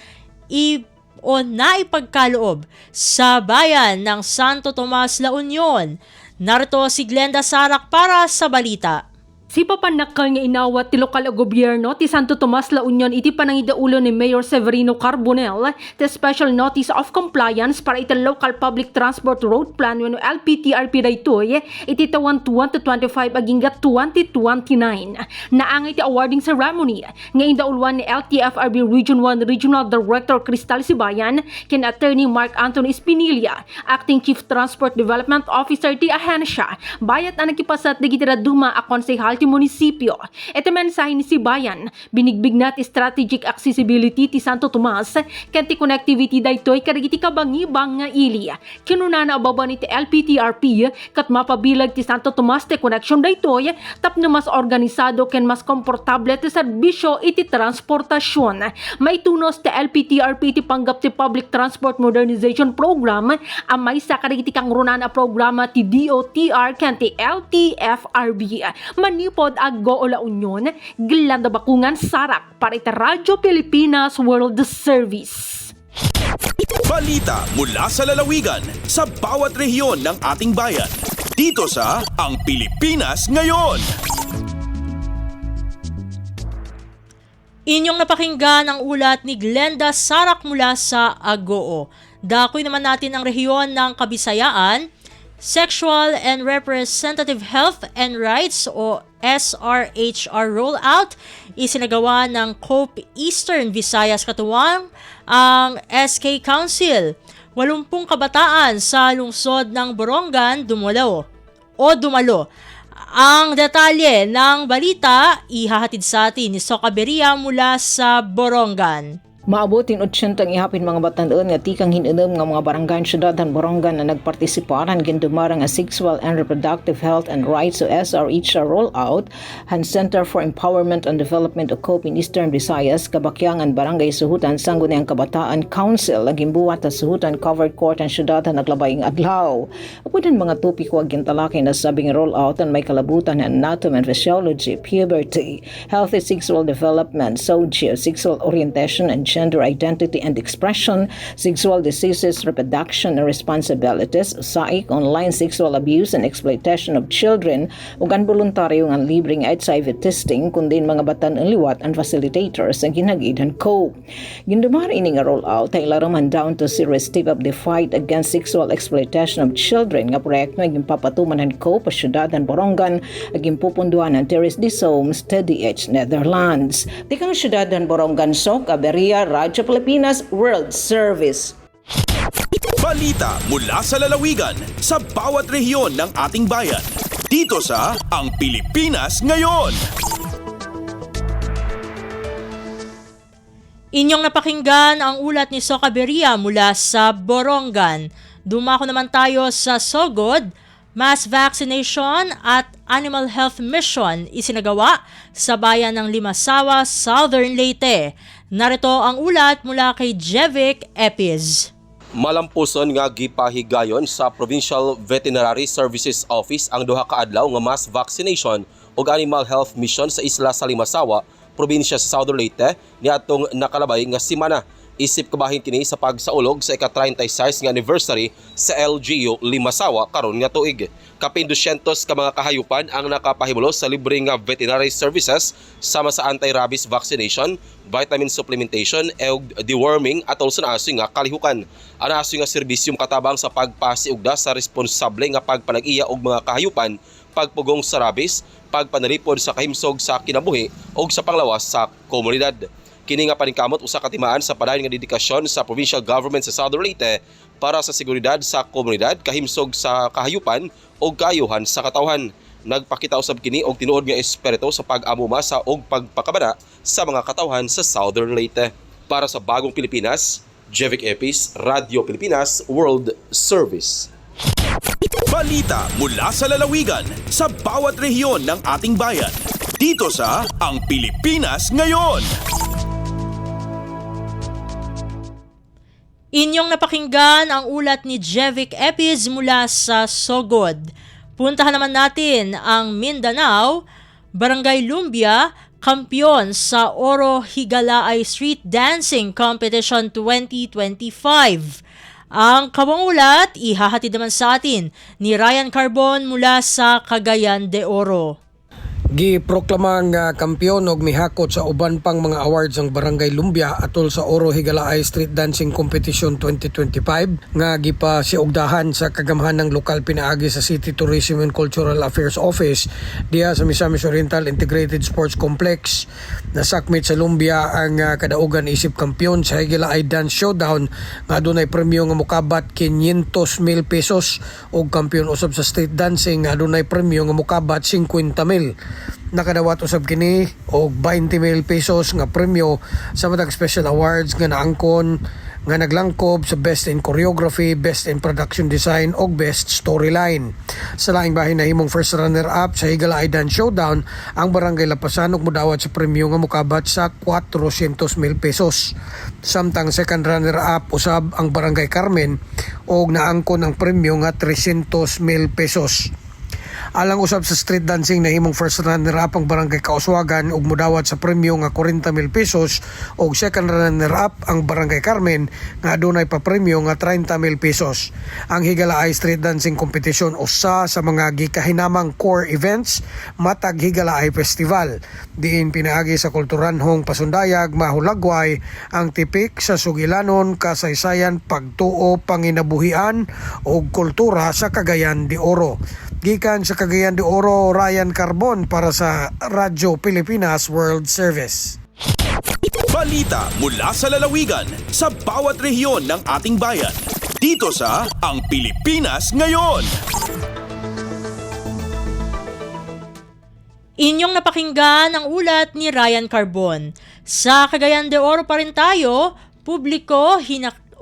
naipagkaloob sa bayan ng Santo Tomas, La Union. Narito si Glenda Sarak para sa balita. Si papanakal nga inawat ti lokal gobyerno ti Santo Tomas, La Union iti panangidaulo ni Mayor Severino Carbonell ti Special Notice of Compliance para iti Local Public Transport Road Plan wenno LPTRP daytoy iti tawan 2025 agingga 2029. Naangay ti awarding ceremony nga indaulwan ni LTFRB Region 1 Regional Director Cristal Sibayan ken Attorney Mark Anthony Espinilla, Acting Chief Transport Development Officer ti ahensya. Bayat ang nakipasat digiti raduma a konsehal ti munisipyo. Ito mensahe ni Sibayan, binigbig na ti strategic accessibility ti Santo Tomas ken ti connectivity daytoy kadagiti kabangibang nga ili. Kinunana ababa ni ti LPTRP kat mapabilag ti Santo Tomas ti connection daytoy tapno mas organisado ken mas komportable ti serbisyo iti transportasyon. Maitunos ti LPTRP ti panggap ti Public Transport Modernization Program amay sa kadagiti kang runana programa ti DOTR ken ti LTFRB. Manipod Agoo, La Union, Glenda Bakungan Sarak para iti Radyo Pilipinas World Service. Balita mula sa lalawigan sa bawat rehiyon ng ating bayan. Dito sa Ang Pilipinas Ngayon. Inyong napakinggan ang ulat ni Glenda Sarak mula sa Agoo. Dakoy naman natin ang rehiyon ng Kabisayaan. Sexual and Representative Health and Rights o SRHR rollout isinagawa ng COPE Eastern Visayas katuwang ang SK Council. 80 kabataan sa lungsod ng Borongan dumalo. Ang detalye ng balita ihahatid sa atin ni Soka Beria mula sa Borongan. Maabutin 80 ihapin mga batan-on nga tikang hinunum nga mga barangay syudad han Borongan na nagpartisiparan gindumarang nga Sexual and Reproductive Health and Rights o SRHR rollout han Center for Empowerment and Development o COPE in Eastern Visayas kabakyangan barangay Suhutan Sangguniang Kabataan Council nagimbuhat sa Suhutan Covered Court ang syudad han naglabayng adlaw. Apunan mga topiko gintalakay na sabing rollout ang may kalabutan ng anatomy and physiology, puberty, healthy sexual development, socio, sexual orientation and gender identity and expression, sexual diseases, reproduction and responsibilities, saik, online sexual abuse and exploitation of children, ug ang voluntaryo nga libreng HIV testing kundin mga batan ang liwat and facilitators ang ginagidhan ko. Gindumar ini nga rollout ay laraman down to zero step up the fight against sexual exploitation of children nga proyekto nga gimpapatumanan ko pa syudad ng Borongan ag gimpupunduhan ng Terrace de Somes, TDH, Netherlands. Tikang syudad ng Borongan Soka Beria, Radyo Pilipinas World Service. Balita mula sa lalawigan sa bawat rehiyon ng ating bayan. Dito sa Ang Pilipinas Ngayon. Inyong napakinggan ang ulat ni Soka Beria mula sa Borongan. Dumako naman tayo sa Sogod. Mass vaccination at animal health mission isinagawa sa bayan ng Limasawa, Southern Leyte. Narito ang ulat mula kay Jevic Epiz. Malampuson nga gipahigayon sa Provincial Veterinary Services Office ang duha ka adlaw nga mass vaccination ug animal health mission sa isla sa Limasawa, probinsya sa Southern Leyte niadtong nakalabay nga semana. Isip kabahin kini sa pagsaulog sa ika-36 nga anniversary sa LGU Limasawa karon nga tuig. Kapin 200 ka mga kahayupan ang nakapahimulos sa libre nga veterinary services sama sa anti-rabies vaccination, vitamin supplementation ug deworming atol sa naasoy nga kalihukan. Ang naasoy nga serbisyong katabang sa pagpasiugda sa responsable nga pagpanag-iya og mga kahayupan, pagpugong sa rabies, pagpanalipod sa kahimsog sa kinabuhi ug sa panglawas sa komunidad. Kini nga paningkamot usa ka timaan sa padayon nga dedikasyon sa provincial government sa Southern Leyte para sa seguridad sa komunidad, kahimsog sa kahayupan o kayuhan sa katawhan. Nagpakita usab kini og tinuod nga espiritu sa pag-amumasa og pagpakabana sa mga katawhan sa Southern Leyte. Para sa Bagong Pilipinas, Jevic Epis, Radio Pilipinas World Service. Balita mula sa lalawigan sa bawat rehiyon ng ating bayan. Dito sa Ang Pilipinas Ngayon. Inyong napakinggan ang ulat ni Jevic Epis mula sa Sogod. Puntahan naman natin ang Mindanao, Barangay Lumbia, kampiyon sa Oro Higalaay Street Dancing Competition 2025. Ang kawangulat, ihahatid naman sa atin ni Ryan Carbon mula sa Cagayan de Oro. Giproklamang kampiyon og mihakot sa uban pang mga awards ang Barangay Lumbia atol sa Oro Higalaay Street Dancing Competition 2025 nga gipasiugdahan sa kagamhanang lokal pinaagi sa City Tourism and Cultural Affairs Office diha sa Misamis Oriental Integrated Sports Complex. Nasakmit sa Lumbia ang kadaugan isip kampiyon sa Higalaay Dance Showdown nga adunay premyo nga mokabat 500,000 pesos ug kampiyon usab sa street dancing nga adunay premyo nga mokabat 50,000. Nakadawat usab kini og 20,000 pesos nga premyo sa matag special awards nga naangkon nga naglangkob sa Best in Choreography, Best in Production Design ug Best Storyline. Sa laing bahin nahimong first runner-up sa Higalaay Dance Showdown ang Barangay Lapasan ug modawat sa premyo nga mokabat sa 400,000 pesos. Samtang second runner-up usab ang Barangay Carmen ug naangkon ang premyo nga 300,000 pesos. Alang usab sa street dancing nahimong first runner-up ang Barangay Kauswagan ug modawat sa premyo nga 40,000 pesos ug second runner-up ang Barangay Carmen nga adunay pa premyo nga 30,000 pesos. Ang Higalaay Street Dancing Competition usa sa mga gikahinamang core events matag Higalaay Festival. Diin pinaagi sa kulturanhong pasundayag mahulagway ang tipik sa sugilanon, kasaysayan, pagtuo, panginabuhian ug kultura sa Cagayan de Oro. Gikan sa Cagayan de Oro, Ryan Carbon para sa Radyo Pilipinas World Service. Balita mula sa lalawigan sa bawat rehiyon ng ating bayan. Dito sa Ang Pilipinas Ngayon. Inyong napakinggan ang ulat ni Ryan Carbon. Sa Cagayan de Oro pa rin tayo, publiko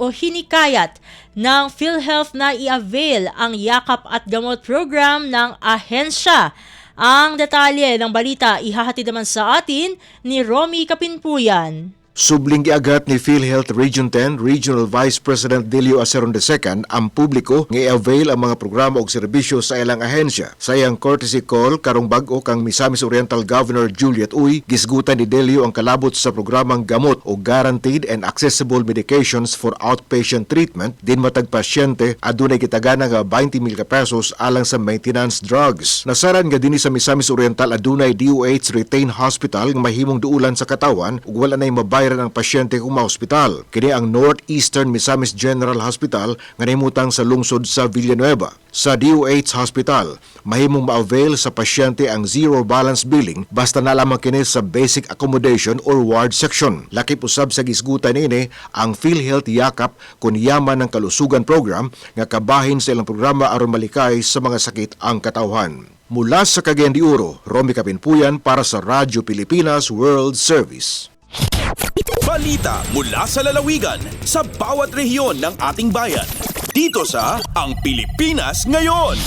hinikayat ng PhilHealth na i-avail ang yakap at gamot program ng ahensya. Ang detalye ng balita ihahatid naman sa atin ni Romy Kapinpuyan. Subling giagat ni PhilHealth Region 10 Regional Vice President Delio Aceron II ang publiko nga i-avail ang mga programa o serbisyo sa ilang ahensya. Sa iyang courtesy call karong bag-o kang Misamis Oriental Governor Juliet Uy, gisgutan ni Delio ang kalabot sa programang gamot o guaranteed and accessible medications for outpatient treatment din matag pasyente adunay kitagana nga 20,000 pesos alang sa maintenance drugs. Nasaran nga dinhi sa Misamis Oriental adunay DOH Retained Hospital nga mahimong duulan sa katawan ug wala nay mabayad ang pasyente kung ma-hospital. Kini ang Northeastern Misamis General Hospital nga nahimutang sa lungsod sa Villanueva. Sa DOH Hospital, mahimong ma-avail sa pasyente ang zero balance billing basta na lamang kini sa basic accommodation or ward section. Lakip usab sa gisgutan ini ang PhilHealth Yakap kun yaman ng kalusugan program nga kabahin sa ilang programa aron malikay sa mga sakit ang katawhan. Mula sa Cagayan de Oro, Romy Kapinpuyan para sa Radyo Pilipinas World Service. Balita mula sa lalawigan sa bawat rehiyon ng ating bayan. Dito sa Ang Pilipinas Ngayon.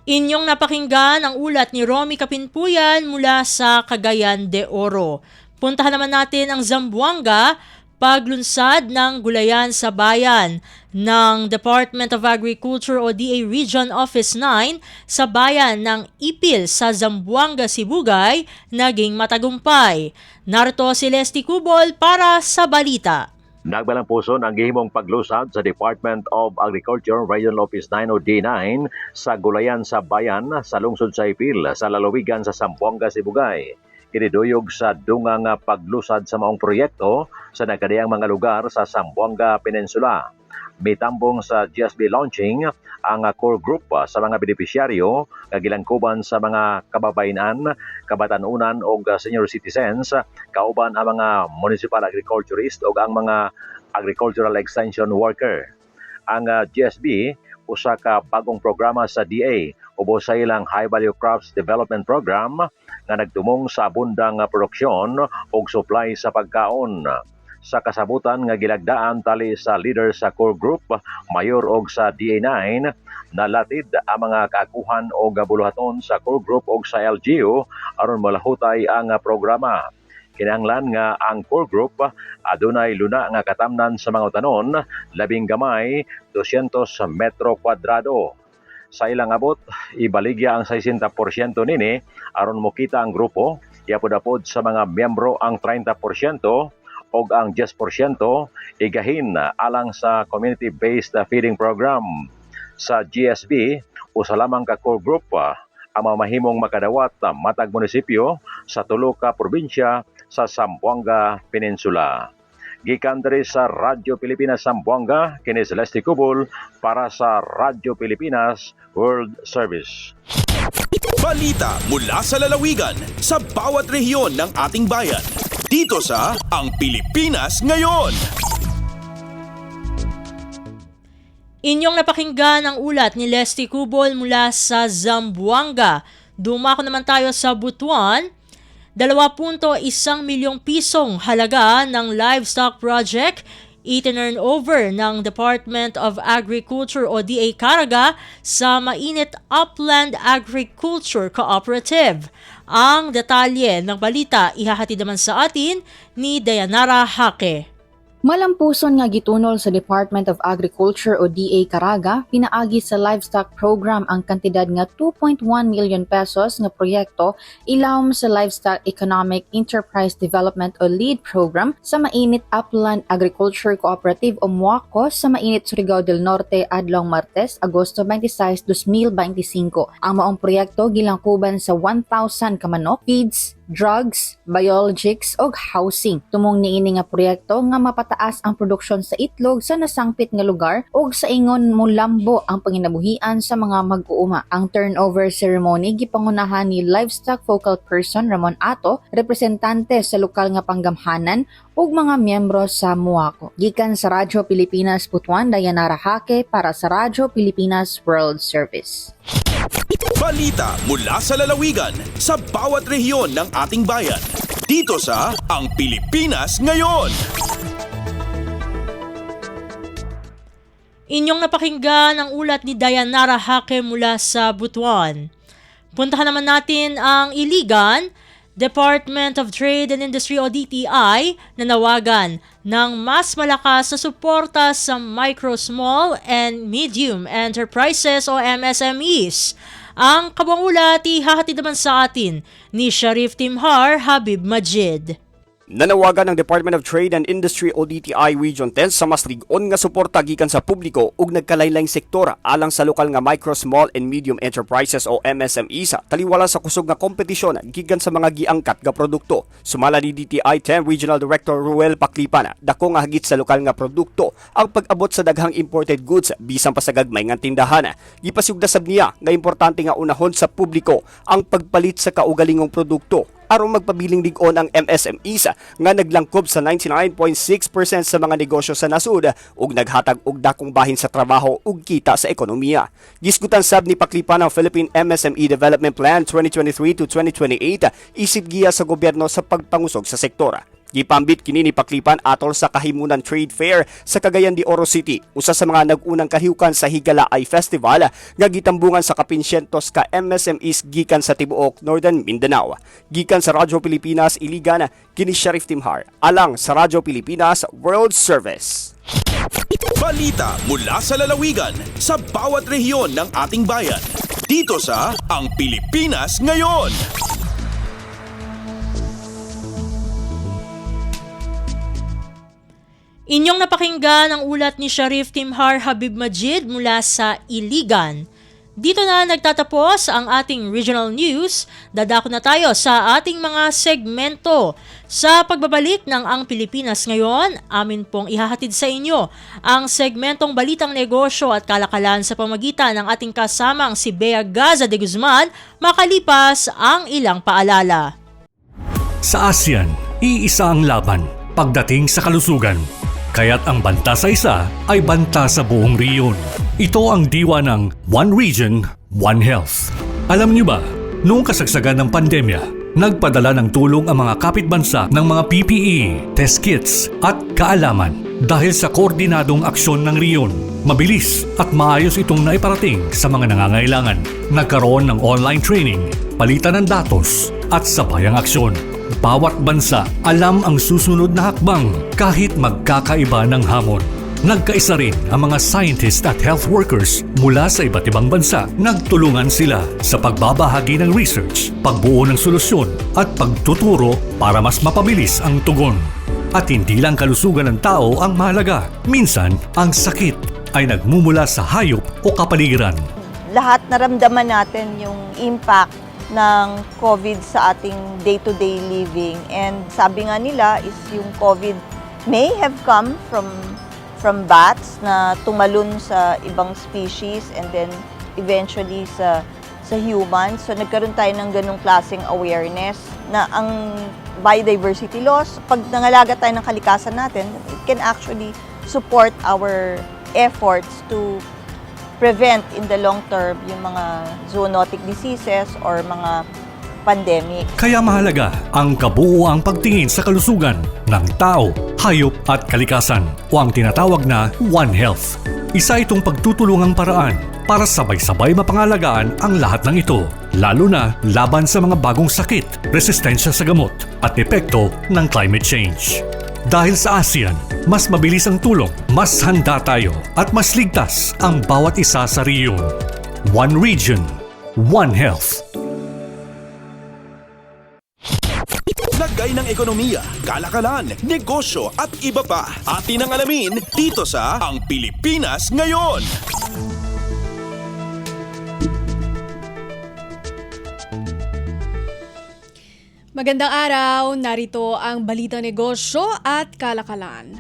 Inyong napakinggan ang ulat ni Romy Kapinpuyan mula sa Cagayan de Oro. Puntahan naman natin ang Zamboanga, paglunsad ng gulayan sa bayan ng Department of Agriculture o DA Region Office 9 sa bayan ng Ipil sa Zamboanga, Sibugay, naging matagumpay. Narito si Leslie Cubol para sa balita. Nagbalang puson ang gihimong paglusad sa Department of Agriculture Regional Office 9 o D9 sa gulayan sa bayan sa lungsod sa Ipil sa lalawigan sa Zamboanga, Sibugay. Kiniduyog sa dungang paglusad sa maong proyekto sa nagkadiyang mga lugar sa Zamboanga Peninsula. Mitambong sa GSB launching ang core group sa mga benepisyaryo kagilangkuban sa mga kababayenan, kabatanunan o senior citizens, kauban ang mga municipal agriculturist o ang mga agricultural extension worker. Ang GSB usa ka bagong programa sa DA ubo sa ilang High Value Crops Development Program nga nagtumong sa abundang produksyon ug supply sa pagkaon. Sa kasabutan nga gilagdaan tali sa leader sa core group, mayor og sa DA9, nalatid ang mga kaakuhan o gabuluhaton sa core group og sa LGU aron malahutay ang programa. Kinahanglan nga ang core group adunay luna nga katamnan sa mga utanon, labing gamay 200 metro kwadrado. Sa ilang abot, ibaligya ang 60% nini aron mokita ang grupo, yapod-apod sa mga miyembro ang 30% og ang 10% igahin alang sa community-based feeding program. Sa GSB, usa lamang ka core group ang mamahimong makadawat matag munisipyo sa tulo ka probinsya sa Zamboanga Peninsula. Gikan diri sa Radyo Pilipinas Zamboanga, kini Celeste Cubol para sa Radyo Pilipinas World Service. Balita mula sa lalawigan sa bawat rehiyon ng ating bayan. Dito sa Ang Pilipinas Ngayon. Inyong napakinggan ang ulat ni Leslie Cubol mula sa Zamboanga. Dumako naman tayo sa Butuan. 2.1 milyong pisong halaga ng livestock project itinurn over ng Department of Agriculture o DA Caraga sa Mainit Upland Agriculture Cooperative. Ang detalye ng balita ihahatid naman sa atin ni Dayanara Hake. Malampuson nga gitunol sa Department of Agriculture o DA Caraga, pinaagi sa livestock program ang kantidad nga 2.1 million pesos nga proyekto ilawom sa Livestock Economic Enterprise Development o LEAD program sa Mainit Upland Agriculture Cooperative o MUACO sa Mainit Surigao del Norte adlong Martes, Agosto 26, 2025. Ang maong proyekto gilangkuban sa 1,000 ka manok, feeds, drugs, biologics o housing. Tumong niini nga proyekto nga mapataas ang produksyon sa itlog sa nasangpit nga lugar ug sa ingon mulambo ang panginabuhian sa mga mag-uuma. Ang turnover ceremony gipangunahan ni Livestock Focal Person Ramon Ato, representante sa lokal nga panggamhanan ug mga miyembro sa MUACO. Gikan sa Radyo Pilipinas Butuan, Dayanara Hake para sa Radyo Pilipinas World Service. Balita mula sa lalawigan sa bawat rehiyon ng ating bayan. Dito sa Ang Pilipinas Ngayon. Inyong napakinggan ang ulat ni Dayanara Hake mula sa Butuan. Puntahan naman natin ang Iligan. Department of Trade and Industry o DTI nanawagan ng mas malakas na suporta sa micro, small, and medium enterprises o MSMEs. Ang kabuang ulat ihahatid naman sa atin ni Sharif Timhar Habib Majid. Nanawagan ng Department of Trade and Industry o DTI Region 10 sa mas lig-on nga suporta gikan sa publiko ug nagkalaylaing sektor alang sa lokal nga micro, small and medium enterprises o MSME sa taliwala sa kusog nga kompetisyon gikan sa mga giangkat nga produkto. Sumala ni DTI 10 Regional Director Ruel Paklipan, dako nga hagit sa lokal nga produkto ang pag-abot sa daghang imported goods bisan pa sa gagmay nga tindahan. Gipasugdasab niya nga importante nga unahon sa publiko ang pagpalit sa kaugalingong produkto aron magpabiling lig-on ang MSMEs nga naglangkob sa 99.6% sa mga negosyo sa nasud ug naghatag og dakong bahin sa trabaho ug kita sa ekonomiya. Gisgutan sab ni Paklipan ang Philippine MSME Development Plan 2023 to 2028 isip giya sa gobyerno sa pagpangusog sa sektor. Gipambit kini ni Paklipan atol sa kahimunan trade fair sa Cagayan de Oro City, usa sa mga nag-unang kahiukan sa Higalaay Festival nga gitambungan sa kapinsyentos ka MSMEs gikan sa tibuok Northern Mindanao. Gikan sa Radyo Pilipinas Iligan, kini Sharif Timhar alang sa Radyo Pilipinas World Service. Balita mula sa lalawigan sa bawat rehiyon ng ating bayan. Dito sa Ang Pilipinas Ngayon. Inyong napakinggan ang ulat ni Sharif Timhar Habib Majid mula sa Iligan. Dito na nagtatapos ang ating regional news. Dadako na tayo sa ating mga segmento. Sa pagbabalik ng Ang Pilipinas Ngayon, amin pong ihahatid sa inyo ang segmentong Balitang Negosyo at Kalakalan sa pamagitan ng ating kasamang si Bea Gaza de Guzman, makalipas ang ilang paalala. Sa ASEAN, iisa ang laban pagdating sa kalusugan. Kaya't ang banta sa isa ay banta sa buong riyon. Ito ang diwa ng One Region, One Health. Alam niyo ba, noong kasagsagan ng pandemya, nagpadala ng tulong ang mga kapitbansa ng mga PPE, test kits at kaalaman. Dahil sa koordinadong aksyon ng riyon, mabilis at maayos itong naiparating sa mga nangangailangan. Nagkaroon ng online training, palitan ng datos at sabayang aksyon. Bawat bansa alam ang susunod na hakbang kahit magkakaiba ng hamon. Nagkaisa rin ang mga scientists at health workers mula sa iba't ibang bansa. Nagtulungan sila sa pagbabahagi ng research, pagbuo ng solusyon at pagtuturo para mas mapabilis ang tugon. At hindi lang kalusugan ng tao ang mahalaga. Minsan, ang sakit ay nagmumula sa hayop o kapaligiran. Lahat naramdaman natin yung impact ng COVID sa ating day-to-day living. And sabi nga nila is yung COVID may have come from bats na tumalon sa ibang species and then eventually sa humans. So nagkaroon tayo ng ganung klaseng awareness na ang biodiversity loss, pag nangalaga tayo ng kalikasan natin, it can actually support our efforts to prevent in the long term yung mga zoonotic diseases or mga pandemic. Kaya mahalaga ang kabuuang pagtingin sa kalusugan ng tao, hayop at kalikasan o ang tinatawag na One Health. Isa itong pagtutulungang paraan para sabay-sabay mapangalagaan ang lahat ng ito, lalo na laban sa mga bagong sakit, resistensya sa gamot at epekto ng climate change. Dahil sa ASEAN, mas mabilis ang tulong, mas handa tayo at mas ligtas ang bawat isa sa riyon. One Region, One Health. Lagay ng ekonomiya, kalakalan, negosyo at iba pa. Atin ang alamin dito sa Ang Pilipinas Ngayon. Magandang araw, narito ang Balitang Negosyo at Kalakalan.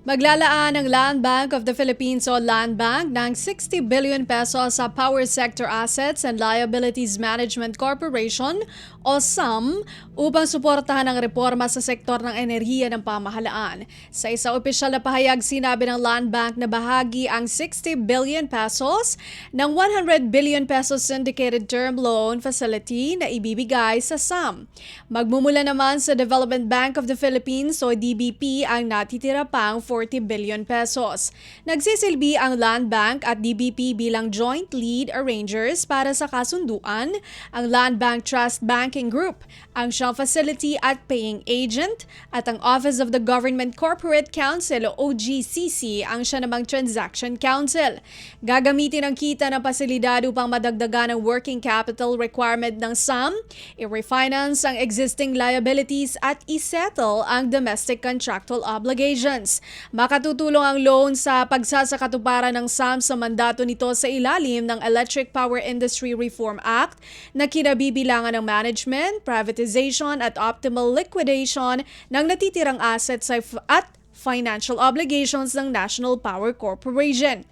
Maglalaan ang Land Bank of the Philippines o Land Bank ng 60 billion pesos sa Power Sector Assets and Liabilities Management Corporation o SAM upang suportahan ang reforma sa sektor ng enerhiya ng pamahalaan. Sa isang opisyal na pahayag, sinabi ng Land Bank na bahagi ang 60 billion pesos ng 100 billion pesos syndicated term loan facility na ibibigay sa SAM. Magmumula naman sa Development Bank of the Philippines o DBP ang natitira pang 40 billion pesos. Nagsisilbi ang Land Bank at DBP bilang joint lead arrangers para sa kasunduan. Ang Land Bank Trust Banking Group ang siyang facility at paying agent at ang Office of the Government Corporate Council o OGCC ang siya namang transaction counsel. Gagamitin ang kita ng pasilidad upang madagdagan ang working capital requirement ng SAM, i-refinance ang existing liabilities at i-settle ang domestic contractual obligations. Makatutulong ang loan sa pagsasakatuparan ng SAM sa mandato nito sa ilalim ng Electric Power Industry Reform Act na kinabibilangan ng management, privatization at optimal liquidation ng natitirang assets at financial obligations ng National Power Corporation.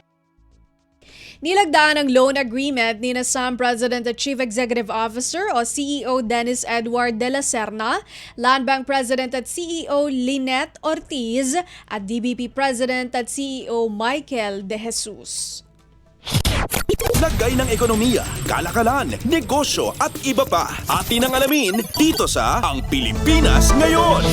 Nilagdaan ang loan agreement ni SAM President at Chief Executive Officer o CEO Dennis Edward de la Serna, Land Bank President at CEO Lynette Ortiz at DBP President at CEO Michael De Jesus. Lagay ng ekonomiya, kalakalan, negosyo at iba pa. Atin ang alamin dito sa Ang Pilipinas Ngayon.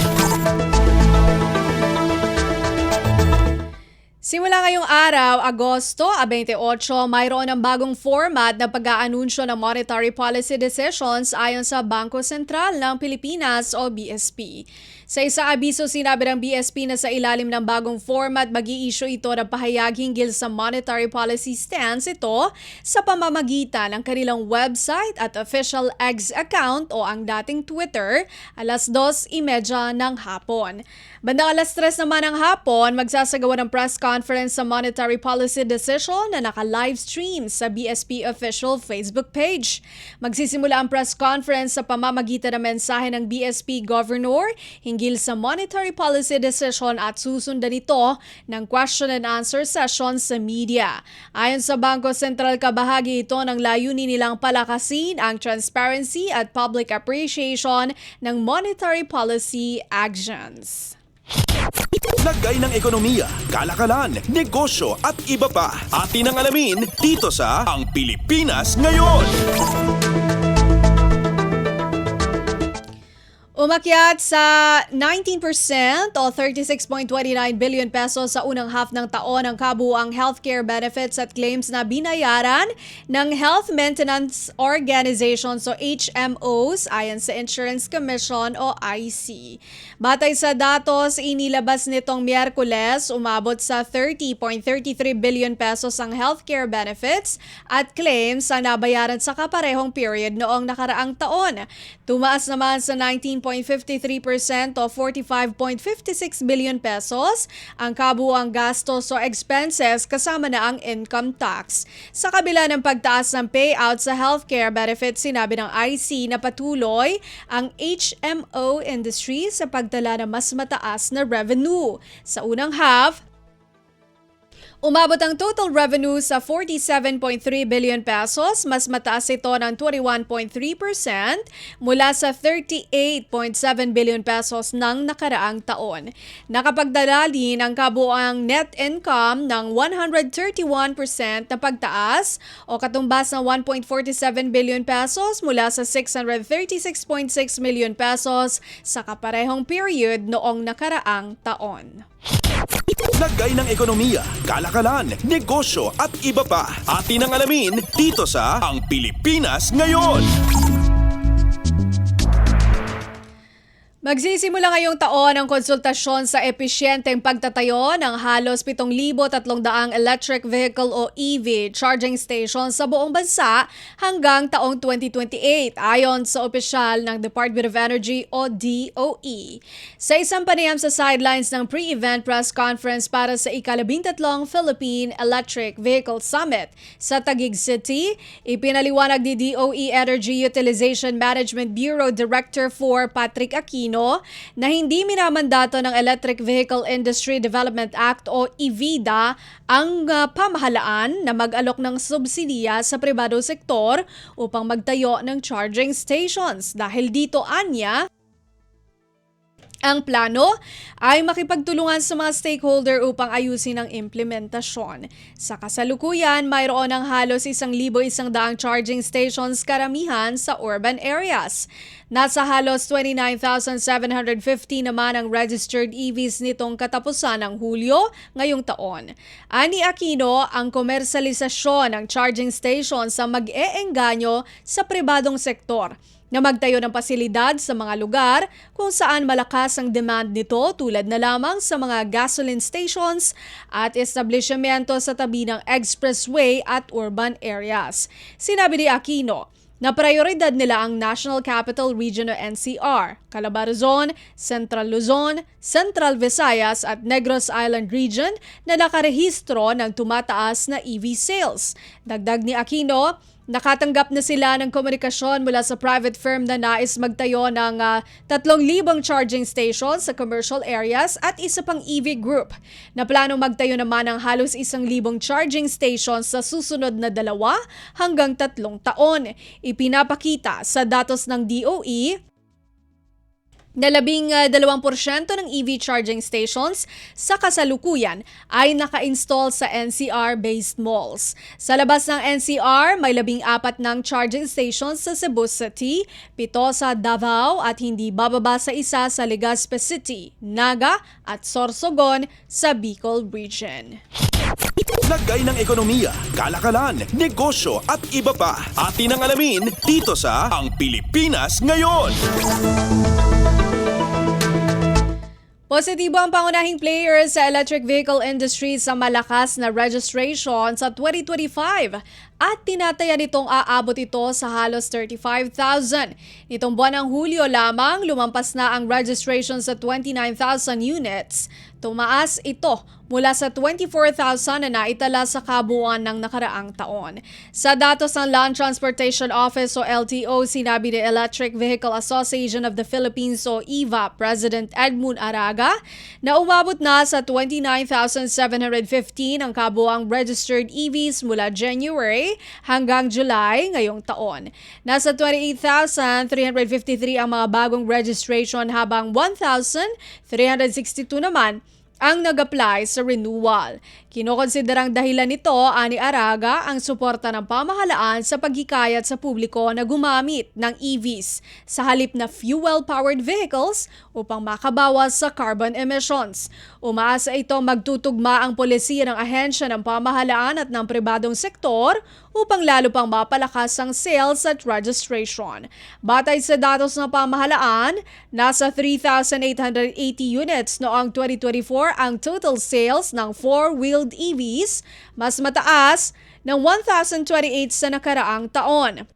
Simula ngayong araw, Agosto 28, mayroon ng bagong format na pag-aanunsyo ng monetary policy decisions ayon sa Bangko Sentral ng Pilipinas o BSP. Sa isang abiso, sinabi ng BSP na sa ilalim ng bagong format, mag-i-issue ito ng pahayag hinggil sa monetary policy stance ito sa pamamagitan ng kanilang website at official X account o ang dating Twitter, alas 2:30 ng hapon. Bandang alas 3 naman ng hapon, magsasagawa ng press conference sa monetary policy decision na naka-livestream sa BSP official Facebook page. Magsisimula ang press conference sa pamamagitan ng mensahe ng BSP Governor hinggil sa monetary policy decision at susundan ito ng question and answer session sa media. Ayon sa Bangko Sentral, kabahagi ito ng layunin nilang palakasin ang transparency at public appreciation ng monetary policy actions. Lagay ng ekonomiya, kalakalan, negosyo at iba pa. Atin ang alamin dito sa Ang Pilipinas Ngayon. Umakyat sa 19% o 36.29 billion pesos sa unang half ng taon ang kabuuang healthcare benefits at claims na binayaran ng Health Maintenance Organizations o HMOs ayon sa Insurance Commission o IC. Batay sa datos inilabas nitong Miyerkules, umabot sa 30.33 billion pesos ang healthcare benefits at claims ang nabayaran sa kaparehong period noong nakaraang taon. Tumaas naman sa 19.53% o 45.56 billion pesos ang kabuuang gastos o expenses kasama na ang income tax. Sa kabila ng pagtaas ng payout sa healthcare benefits, sinabi ng IC na patuloy ang HMO industry sa pagtala ng mas mataas na revenue. Sa unang half, umabot ang total revenue sa 47.3 billion pesos, mas mataas ito ng 21.3% mula sa 38.7 billion pesos ng nakaraang taon. Nakapagdala din ang kabuuang net income ng 131% na pagtaas o katumbas ng 1.47 billion pesos mula sa 636.6 million pesos sa kaparehong period noong nakaraang taon. Lagay ng ekonomiya, kalakalan, negosyo at iba pa. Atin ang alamin dito sa Ang Pilipinas Ngayon. Magsisimula ngayong taon ang konsultasyon sa episyenteng pagtatayo ng halos 7,300 electric vehicle o EV charging stations sa buong bansa hanggang taong 2028 ayon sa opisyal ng Department of Energy o DOE. Sa isang panayam sa sidelines ng pre-event press conference para sa ika-13 Philippine Electric Vehicle Summit sa Taguig City, ipinaliwanag ni DOE Energy Utilization Management Bureau Director 4 Patrick Aquino na hindi minamandato ng Electric Vehicle Industry Development Act o EVIDA ang pamahalaan na mag-alok ng subsidiya sa pribadong sektor upang magtayo ng charging stations. Dahil dito, anya, ang plano ay makipagtulungan sa mga stakeholder upang ayusin ang implementasyon. Sa kasalukuyan, mayroon ng halos 1,100 charging stations karamihan sa urban areas. Nasa halos 29,750 naman ang registered EVs nitong katapusan ng Hulyo ngayong taon. Ani Aquino, ang komersalisasyon ng charging stations ang mag-eengganyo sa pribadong sektor na magtayo ng pasilidad sa mga lugar kung saan malakas ang demand nito tulad na lamang sa mga gasoline stations at establishmento sa tabi ng expressway at urban areas. Sinabi ni Aquino na prioridad nila ang National Capital Region o NCR, Calabarzon, Central Luzon, Central Visayas at Negros Island Region na nakarehistro ng tumataas na EV sales. Dagdag ni Aquino, nakatanggap na sila ng komunikasyon mula sa private firm na nais magtayo ng 3,000 charging stations sa commercial areas at isa pang EV group na planong magtayo naman ng halos 1,000 charging stations sa susunod na 2 hanggang 3 taon. Ipinapakita sa datos ng DOE na 12% ng EV charging stations sa kasalukuyan ay naka-install sa NCR-based malls. Sa labas ng NCR, may 14 ng charging stations sa Cebu City, 7 sa Davao at hindi bababa sa isa sa Legazpi City, Naga at Sorsogon sa Bicol Region. Lagay ng ekonomiya, kalakalan, negosyo at iba pa. Atin ang alamin dito sa Ang Pilipinas Ngayon. Positibo ang pangunahing player sa electric vehicle industry sa malakas na registration sa 2025 at tinataya nitong aabot ito sa halos 35,000. Nitong buwan ng Hulyo lamang, lumampas na ang registration sa 29,000 units. Tumaas ito mula sa 24,000 na naitala sa kabuuan ng nakaraang taon. Sa datos ng Land Transportation Office o LTO, sinabi ni Electric Vehicle Association of the Philippines o EVA President Edmund Araga na umabot na sa 29,715 ang kabuuang registered EVs mula January July hanggang July ngayong taon. Nasa 28,353 ang mga bagong registration habang 1,362 naman ang nag-apply sa renewal. Kinokonsiderang dahilan nito, ani Araga, ang suporta ng pamahalaan sa paghikayat sa publiko na gumamit ng EVs sa halip na fuel-powered vehicles upang makabawas sa carbon emissions. Umaasa ito magtutugma ang polisiya ng ahensya ng pamahalaan at ng pribadong sektor upang lalo pang mapalakas ang sales at registration. Batay sa datos ng pamahalaan, nasa 3,880 units noong 2024 ang total sales ng four-wheeled EVs, mas mataas ng 1,028 sa nakaraang taon.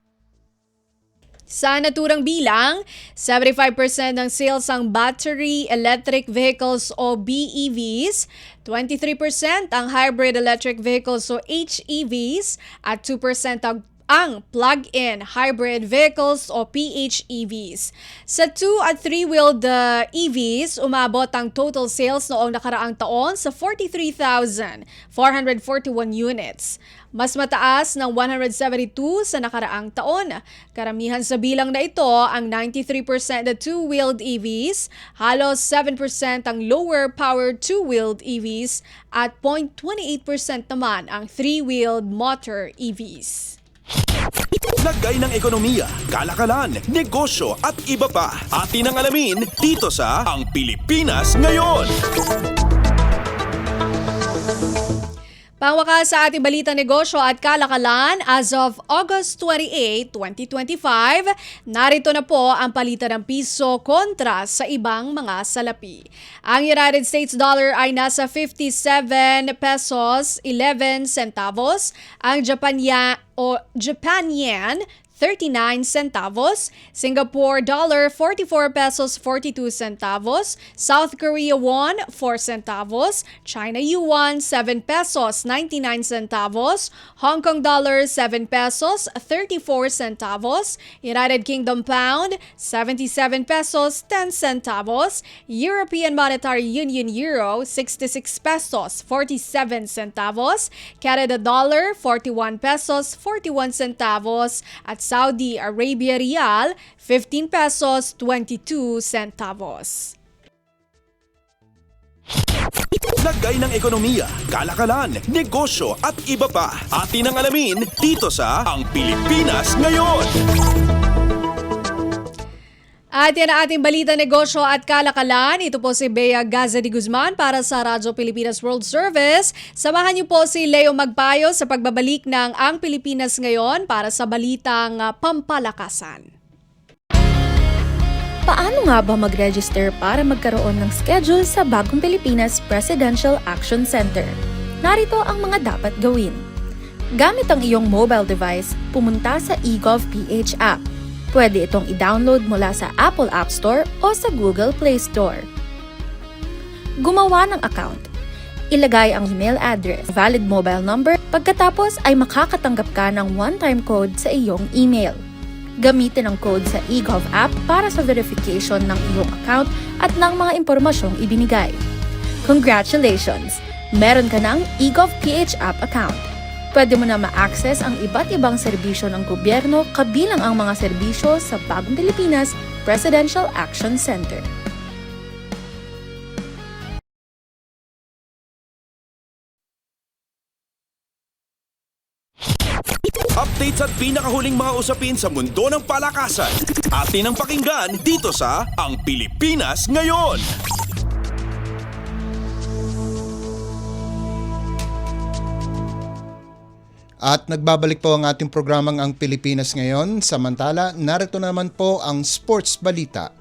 Sa naturang bilang, 75% ng sales ang battery electric vehicles o BEVs, 23% ang hybrid electric vehicles o HEVs, at 2% ang plug-in hybrid vehicles o PHEVs. Sa 2 at 3-wheeled EVs, umabot ang total sales noong nakaraang taon sa 43,441 units. Mas mataas ng 172 sa nakaraang taon. Karamihan sa bilang na ito ang 93% na 2-wheeled EVs, halos 7% ang lower-powered 2-wheeled EVs at 0.28% naman ang 3-wheeled motor EVs. Lagay ng ekonomiya, kalakalan, negosyo at iba pa. Atin ang alamin dito sa Ang Pilipinas Ngayon. Pangwakas sa ating balita negosyo at kalakalan, as of August 28, 2025, narito na po ang palitan ng piso kontra sa ibang mga salapi. Ang United States dollar ay nasa 57 pesos 11 centavos, ang Japan yen 39 centavos, Singapore dollar 44 pesos 42 centavos, South Korea won 4 centavos, China yuan 7 pesos 99 centavos, Hong Kong dollar 7 pesos 34 centavos, United Kingdom pound 77 pesos 10 centavos, European Monetary Union euro 66 pesos 47 centavos, Canada dollar 41 pesos 41 centavos, at Saudi Arabia Rial, 15 pesos 22 centavos. Lagay ng ekonomiya, kalakalan, negosyo at iba pa. Atin ang alamin dito sa Ang Pilipinas Ngayon. At yan ang ating balita negosyo at kalakalan. Ito po si Bea Gaza de Guzman para sa Radyo Pilipinas World Service. Samahan niyo po si Leo Magpayo sa pagbabalik ng Ang Pilipinas Ngayon para sa balitang pampalakasan. Paano nga ba mag-register para magkaroon ng schedule sa Bagong Pilipinas Presidential Action Center? Narito ang mga dapat gawin. Gamit ang iyong mobile device, pumunta sa eGovPH app. Pwede itong i-download mula sa Apple App Store o sa Google Play Store. Gumawa ng account. Ilagay ang email address, valid mobile number, pagkatapos ay makakatanggap ka ng one-time code sa iyong email. Gamitin ang code sa eGov app para sa verification ng iyong account at ng mga impormasyong ibinigay. Congratulations! Meron ka ng eGovPH app account. Pwede mo na ma-access ang iba't ibang serbisyo ng gobyerno kabilang ang mga serbisyo sa Bagong Pilipinas Presidential Action Center. Updates at pinakahuling mga usapin sa mundo ng palakasan. Atin ang pakinggan dito sa Ang Pilipinas Ngayon. At nagbabalik po ang ating programang Ang Pilipinas Ngayon. Samantala, narito naman po ang sports balita.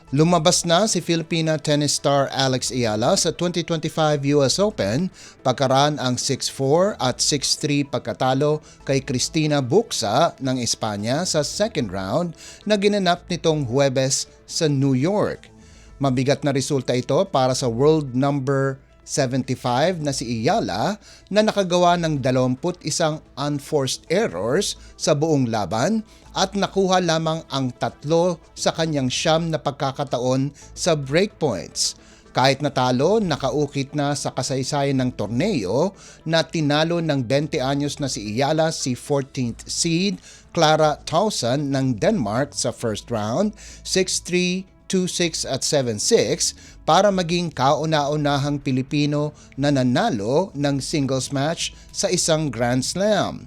Lumabas na si Filipina tennis star Alex Ayala sa 2025 US Open, pagkaraan ang 6-4 at 6-3 pagkatalo kay Cristina Bucsa ng Espanya sa second round na ginanap nitong Huwebes sa New York. Mabigat na resulta ito para sa world number 75 na si Ayala na nakagawa ng 21 unforced errors sa buong laban at nakuha lamang ang 3 sa kanyang 9 na pagkakataon sa breakpoints. Kahit natalo, nakaukit na sa kasaysayan ng torneo na tinalo ng 20 anyos na si Iyala si 14th seed Clara Tauson ng Denmark sa first round, 6-3, 2-6 at 7-6 para maging kauna-unahang Pilipino na nanalo ng singles match sa isang Grand Slam.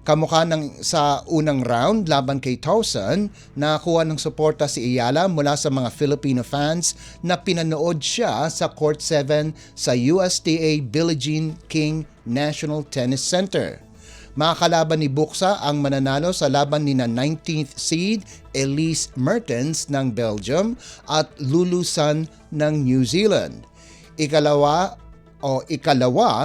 Kamukha ng sa unang round laban kay Tauson, nakakuha ng suporta si Iyala mula sa mga Filipino fans na pinanood siya sa Court 7 sa USTA Billie Jean King National Tennis Center. Makakalaban ni Buxa ang mananalo sa laban ni na 19th seed Elise Mertens ng Belgium at Lulu Sun ng New Zealand. Ikalawa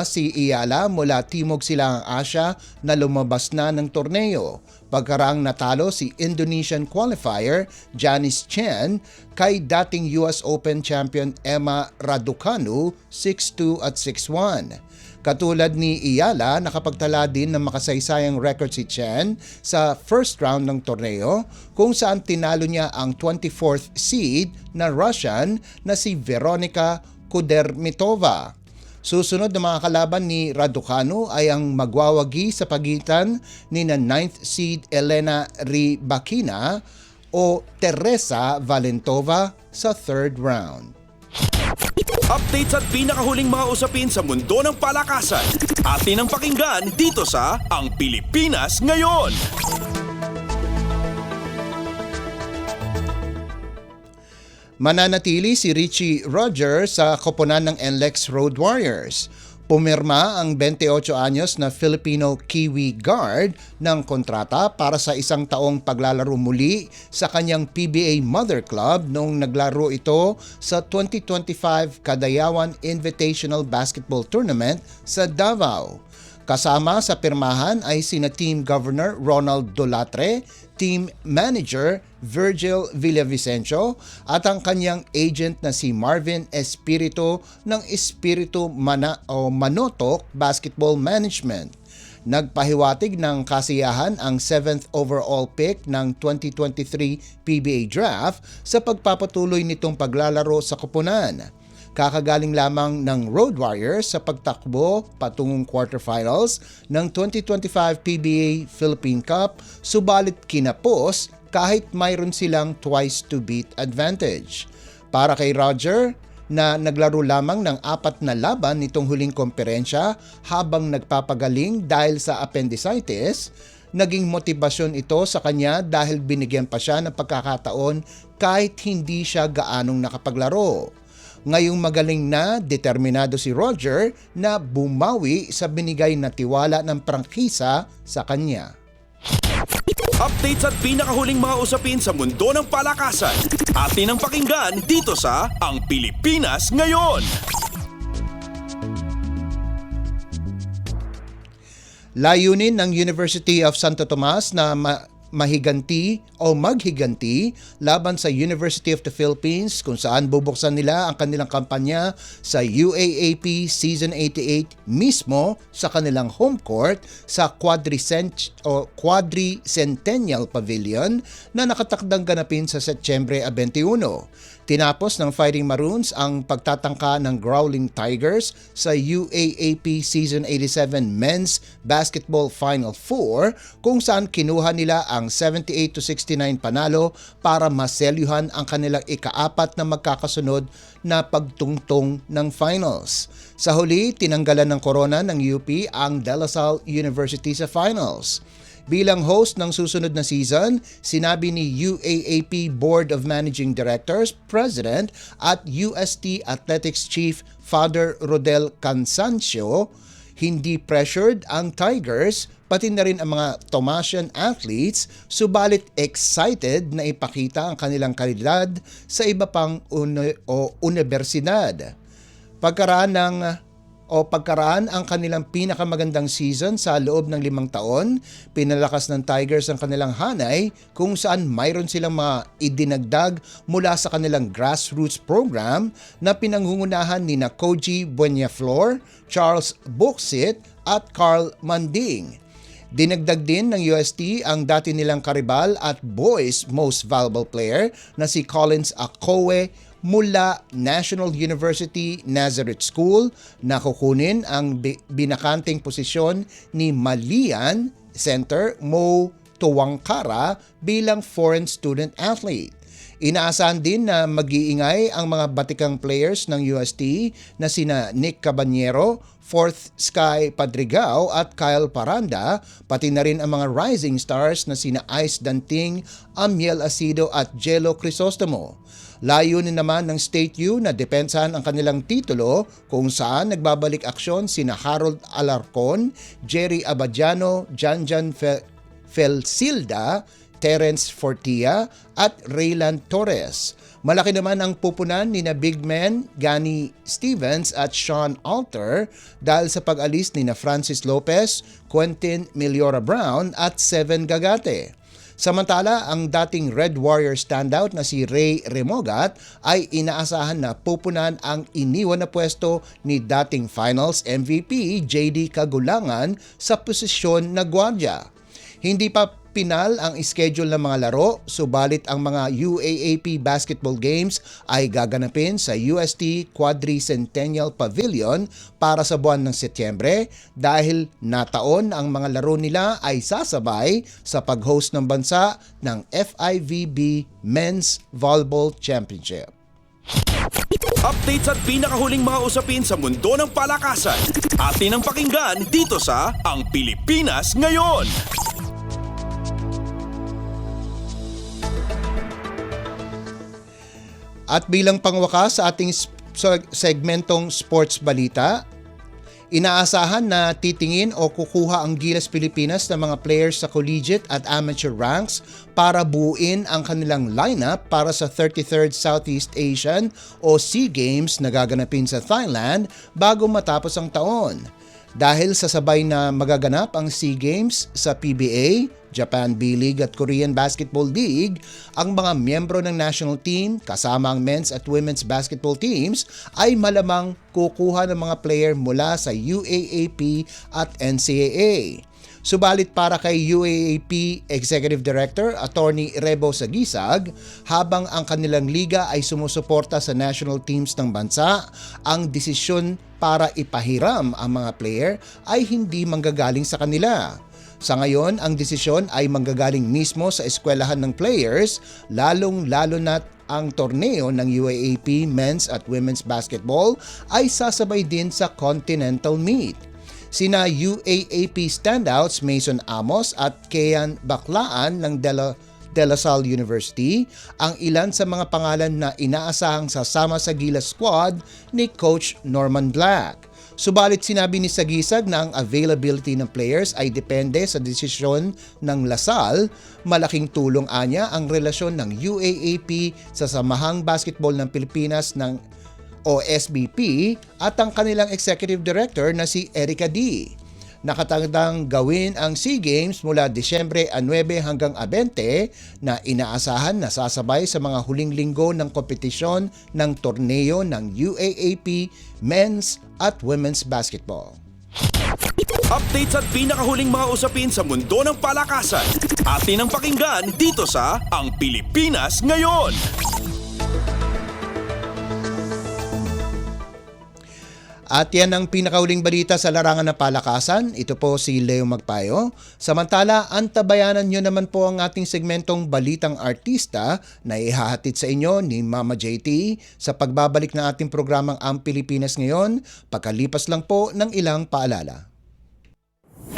si Iyala mula Timog Silangang Asya na lumabas na ng torneo pagkaraang natalo si Indonesian qualifier Janice Chen kay dating US Open champion Emma Raducanu 6-2 at 6-1. Katulad ni Iyala, nakapagtala din ng makasaysayang record si Chen sa first round ng torneo kung saan tinalo niya ang 24th seed na Russian na si Veronika Kudermetova. Susunod na mga kalaban ni Raducanu ay ang magwawagi sa pagitan ni na 9th seed Elena Rybakina o Teresa Valentova sa third round. Updates at pinakahuling mga usapin sa mundo ng palakasan. Atin ang pakinggan dito sa Ang Pilipinas Ngayon. Mananatili si Richie Rogers sa koponan ng NLEX Road Warriors. Pumirma ang 28 anyos na Filipino-Kiwi guard ng kontrata para sa isang taong paglalaro muli sa kanyang PBA Mother Club noong naglaro ito sa 2025 Cadayawan Invitational Basketball Tournament sa Davao. Kasama sa pirmahan ay sina Team Governor Ronald Dolatre, Team Manager Virgil Villavicencio at ang kanyang agent na si Marvin Espiritu ng Espiritu Manotok Basketball Management. Nagpahiwatig ng kasiyahan ang 7th overall pick ng 2023 PBA Draft sa pagpapatuloy nitong paglalaro sa koponan. Kakagaling lamang ng Road Warriors sa pagtakbo patungong quarterfinals ng 2025 PBA Philippine Cup, subalit kinapos kahit mayroon silang twice to beat advantage. Para kay Roger, na naglaro lamang ng 4 na laban nitong huling komperensya habang nagpapagaling dahil sa appendicitis, naging motibasyon ito sa kanya dahil binigyan pa siya ng pagkakataon kahit hindi siya gaanong nakapaglaro. Ngayong magaling na, determinado si Roger na bumawi sa binigay na tiwala ng prangkisa sa kanya. Updates at pinakahuling mga usapin sa mundo ng palakasan. Atin ang pakinggan dito sa Ang Pilipinas Ngayon. Layunin ng University of Santo Tomas na maghiganti laban sa University of the Philippines kung saan bubuksan nila ang kanilang kampanya sa UAAP Season 88 mismo sa kanilang home court sa Quadricentennial Pavilion na nakatakdang ganapin sa Setyembre 21. Tinapos ng Fighting Maroons ang pagtatangka ng Growling Tigers sa UAAP Season 87 Men's Basketball Final 4 kung saan kinuha nila ang 78-69 panalo para maselyuhan ang kanilang ika-4 na magkakasunod na pagtungtong ng finals. Sa huli, tinanggalan ng korona ng UP ang De La Salle University sa finals. Bilang host ng susunod na season, sinabi ni UAAP Board of Managing Directors, President at UST Athletics Chief Father Rodel Cansancio, hindi pressured ang Tigers pati na rin ang mga Tomasian athletes, subalit excited na ipakita ang kanilang kalidad sa iba pang universidad. Pagkaraan ang kanilang pinakamagandang season sa loob ng 5 taon, pinalakas ng Tigers ang kanilang hanay kung saan mayroon silang mga idinagdag mula sa kanilang grassroots program na pinangungunahan ni Koji Bueñaflor, Charles Buxit at Carl Manding. Dinagdag din ng UST ang dati nilang karibal at boys most valuable player na si Collins Akowe mula National University Nazareth School na kukunin ang binakanting posisyon ni Malian Center Mo Tuwangkara bilang foreign student athlete. Inaasahan din na mag-iingay ang mga batikang players ng UST na sina Nick Cabanero, Fourth Sky Padrigao at Kyle Paranda, pati na rin ang mga rising stars na sina Ice Danting, Amiel Asido at Jello Crisostomo. Layunin naman ng State U na depensahan ang kanilang titulo kung saan nagbabalik aksyon sina Harold Alarcon, Jerry Abadiano, Janjan Felsilda, Terence Fortia at Raylan Torres. Malaki naman ang pupunan ni na big men Gani Stevens at Sean Alter dahil sa pag-alis ni na Francis Lopez, Quentin Miliora Brown at Seven Gagate. Samantala, ang dating Red Warrior standout na si Ray Remogat ay inaasahan na pupunan ang iniwan na pwesto ni dating Finals MVP JD Kagulangan sa posisyon na gwardiya. Hindi pa pinal ang schedule ng mga laro, subalit ang mga UAAP basketball games ay gaganapin sa UST Quadricentennial Pavilion para sa buwan ng Setyembre dahil nataon ang mga laro nila ay sasabay sa pag-host ng bansa ng FIVB Men's Volleyball Championship. Updates at pinakahuling mga usapin sa mundo ng palakasan. Atin ang pakinggan dito sa Ang Pilipinas Ngayon. At bilang pangwakas sa ating segmentong sports balita, inaasahan na titingin o kukuha ang Gilas Pilipinas ng mga players sa collegiate at amateur ranks para buuin ang kanilang lineup para sa 33rd Southeast Asian o SEA Games na gaganapin sa Thailand bago matapos ang taon. Dahil sa sabay na magaganap ang SEA Games sa PBA, Japan B-League at Korean Basketball League, ang mga miyembro ng national team kasama ang men's at women's basketball teams ay malamang kukuha ng mga player mula sa UAAP at NCAA. Subalit para kay UAAP Executive Director Attorney Rebo Sagisag, habang ang kanilang liga ay sumusuporta sa national teams ng bansa, ang desisyon para ipahiram ang mga player ay hindi manggagaling sa kanila. Sa ngayon, ang desisyon ay manggagaling mismo sa eskwelahan ng players, lalong-lalo na't ang torneo ng UAAP Men's at Women's Basketball ay sasabay din sa Continental Meet. Sina UAAP standouts Mason Amos at Kean Baclaan ng De La Salle University ang ilan sa mga pangalan na inaasahang sasama sa Gilas squad ni Coach Norman Black. Subalit sinabi ni Sagisag na ang availability ng players ay depende sa desisyon ng La Salle. Malaking tulong anya ang relasyon ng UAAP sa Samahang Basketball ng Pilipinas ng o SBP at ang kanilang Executive Director na si Erica D. Nakatandang gawin ang SEA Games mula Disyembre 9 hanggang 20 na inaasahan na sasabay sa mga huling linggo ng kompetisyon ng torneo ng UAAP Men's at Women's Basketball. Updates at pinakahuling mga usapin sa mundo ng palakasan. Atin ang pakinggan dito sa Ang Pilipinas Ngayon. At yan ang pinakauling balita sa larangan ng palakasan. Ito po si Leo Magpayo. Samantala, antabayanan nyo naman po ang ating segmentong Balitang Artista na ihahatid sa inyo ni Mama JT sa pagbabalik ng ating programang Ang Pilipinas Ngayon, pagkalipas lang po ng ilang paalala.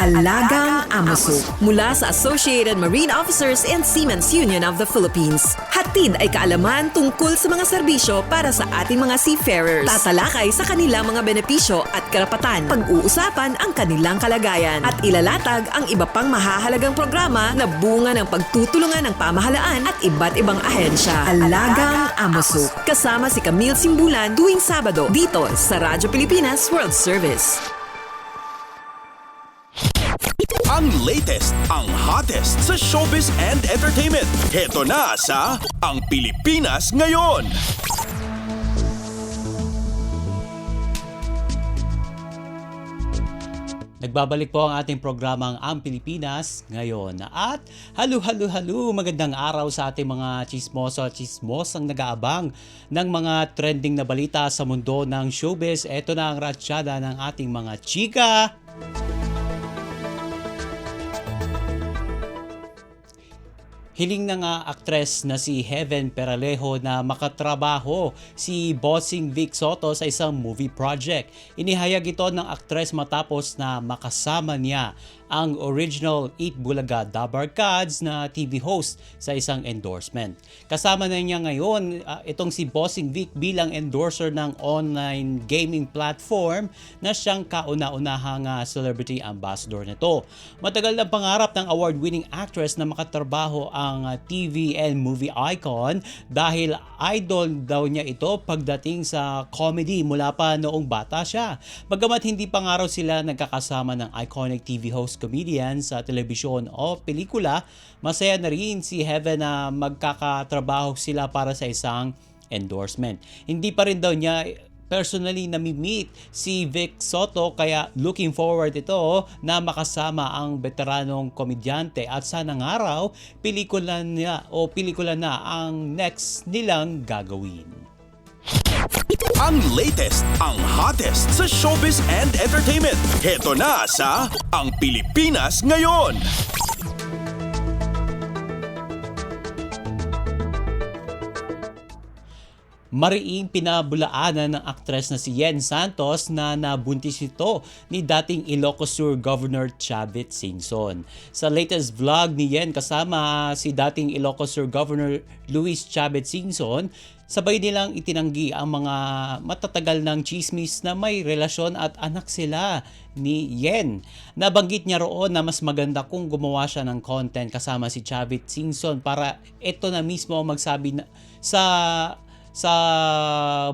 Alagang Amoso mula sa Associated Marine Officers and Seamen's Union of the Philippines. Hatid ay kaalaman tungkol sa mga serbisyo para sa ating mga seafarers. Tatalakay sa kanilang mga benepisyo at karapatan. Pag-uusapan ang kanilang kalagayan at ilalatag ang iba pang mahahalagang programa na bunga ng pagtutulungan ng pamahalaan at iba't ibang ahensya. Alagang Amoso. Kasama si Camille Simbulan tuwing Sabado dito sa Radyo Pilipinas World Service. Ang latest, ang hottest sa showbiz and entertainment. Heto na sa Ang Pilipinas Ngayon. Nagbabalik po ang ating programang Ang Pilipinas ngayon. At halo, magandang araw sa ating mga chismoso at chismosang nag-aabang ng mga trending na balita sa mundo ng showbiz. Ito na ang ratsyada ng ating mga chika. Hiling na nga aktres na si Heaven Peralejo na makatrabaho si Bossing Vic Soto sa isang movie project. Inihayag ito ng aktres matapos na makasama niya ang original Eat Bulaga Dabarkads na TV host sa isang endorsement. Kasama na niya ngayon itong si Bossing Vic bilang endorser ng online gaming platform na siyang kauna-unahang celebrity ambassador nito. Matagal na pangarap ng award-winning actress na makatrabaho ang TV and movie icon dahil idol daw niya ito pagdating sa comedy mula pa noong bata siya. Bagamat hindi pa nga raw sila nagkakasama ng iconic TV host comedian sa telebisyon o pelikula, masaya na rin si Heaven na magkakatrabaho sila para sa isang endorsement. Hindi pa rin daw niya personally nami-meet si Vic Soto kaya looking forward ito na makasama ang veteranong komedyante at sana nga raw pelikula na ang next nilang gagawin. Ang latest, ang hottest sa showbiz and entertainment. Heto na sa Ang Pilipinas Ngayon. Mariing pinabulaanan ng aktres na si Yen Santos na nabuntis ito ni dating Ilocos Sur Governor Chavit Singson. Sa latest vlog ni Yen kasama si dating Ilocos Sur Governor Luis Chavit Singson, sabay nilang itinanggi ang mga matatagal ng chismis na may relasyon at anak sila ni Yen. Nabanggit niya roon na mas maganda kung gumawa siya ng content kasama si Chavit Singson para ito na mismo magsabi na sa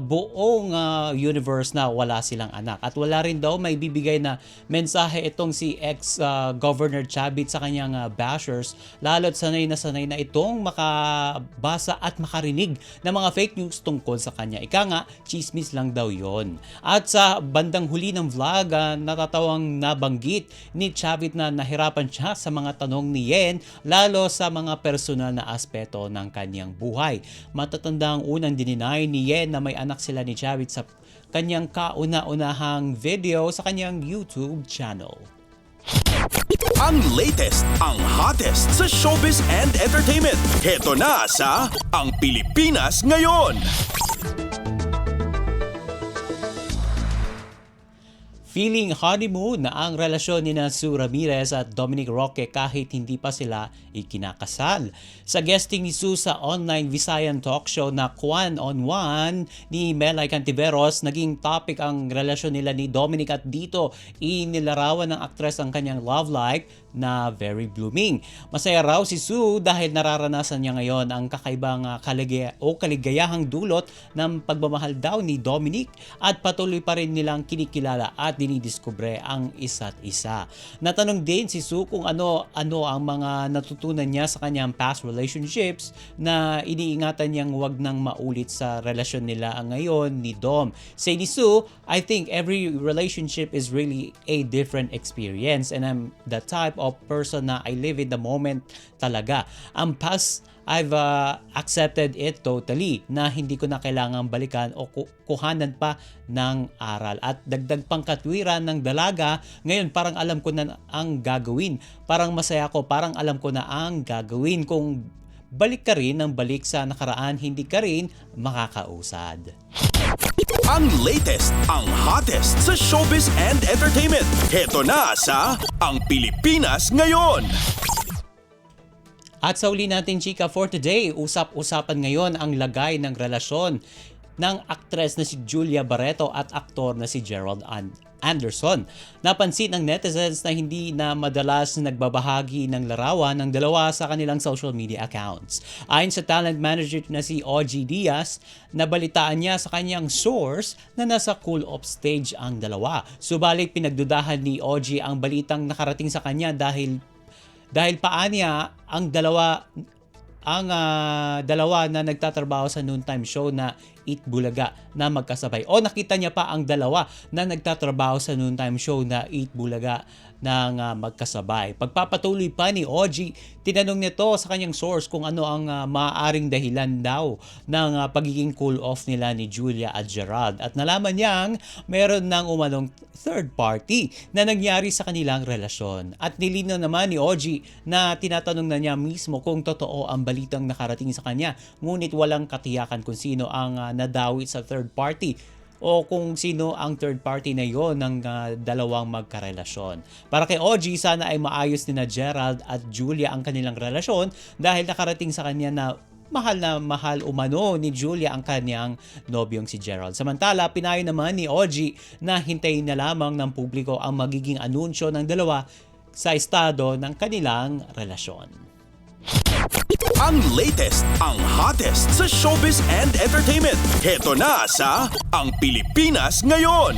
buong universe na wala silang anak. At wala rin daw may bibigay na mensahe itong si ex-Governor Chavit sa kanyang bashers, lalo't sanay na itong makabasa at makarinig ng mga fake news tungkol sa kanya. Ika nga, chismis lang daw yon. At sa bandang huli ng vlog, natatawang nabanggit ni Chavit na nahirapan siya sa mga tanong ni Yen, lalo sa mga personal na aspeto ng kanyang buhay. Matatanda ang unang dininay ni Yen na may anak sila ni Chavit sa kanyang kauna-unahang video sa kanyang YouTube channel. Ang latest, ang hottest sa showbiz and entertainment. Heto na sa Ang Pilipinas Ngayon. Feeling honeymoon na ang relasyon ni Sue Ramirez at Dominic Roque kahit hindi pa sila ikinakasal. Sa guesting ni Sue sa online Visayan talk show na Kwan on One ni Melay Cantiveros, naging topic ang relasyon nila ni Dominic at dito inilarawan ng aktres ang kanyang love life na very blooming. Masaya raw si Sue dahil nararanasan niya ngayon ang kakaibang kaligayahang dulot ng pagmamahal daw ni Dominic at patuloy pa rin nilang kinikilala at dinidiskubre ang isa't isa. Natanong din si Sue kung ano ang mga natutunan niya sa kanyang past relationships na iniingatan niyang wag nang maulit sa relasyon nila ngayon ni Dom. Say ni Sue, I think every relationship is really a different experience and I'm the type of person na I live in the moment talaga. Ang past, I've accepted it totally na hindi ko na kailangang balikan o kuhanan pa ng aral. At dagdag pang katwiran ng dalaga, ngayon parang alam ko na ang gagawin. Parang masaya ko, parang alam ko na ang gagawin. Kung balik ka rin ng balik sa nakaraan, hindi ka rin makakausad. Ang latest, ang hottest sa showbiz and entertainment. Heto na sa Ang Pilipinas Ngayon. At sa uli natin, chika, for today, usap-usapan ngayon ang lagay ng relasyon ng aktres na si Julia Barreto at aktor na si Gerald Anderson. Napansin ng netizens na hindi na madalas nagbabahagi ng larawan ng dalawa sa kanilang social media accounts. Ayon sa talent manager na si OG Diaz, nabalitaan niya sa kanyang source na nasa cool-off stage ang dalawa. Subalit pinagdudahan ni OG ang balitang nakarating sa kanya dahil paanya ang dalawa na nagtatrabaho sa noontime show na Eat Bulaga na magkasabay. O nakita niya pa ang dalawa na nagtatrabaho sa noontime show na Eat Bulaga ng magkasabay. Pagpapatuloy pa ni OG, tinanong nito sa kanyang source kung ano ang maaaring dahilan daw ng pagiging cool off nila ni Julia at Gerald. At nalaman niyang meron ng umanong third party na nangyari sa kanilang relasyon. At nilinaw naman ni OG na tinatanong na niya mismo kung totoo ang balitang nakarating sa kanya, ngunit walang katiyakan kung sino ang nadawit sa third party o kung sino ang third party na yon ng dalawang magkarelasyon. Para kay OG, sana ay maayos ni na Gerald at Julia ang kanilang relasyon dahil nakarating sa kanya na mahal umano ni Julia ang kanyang nobyong si Gerald. Samantala, pinayo naman ni OG na hintayin na lamang ng publiko ang magiging anunsyo ng dalawa sa estado ng kanilang relasyon. Ang latest, ang hottest sa showbiz and entertainment. Heto na sa Ang Pilipinas Ngayon.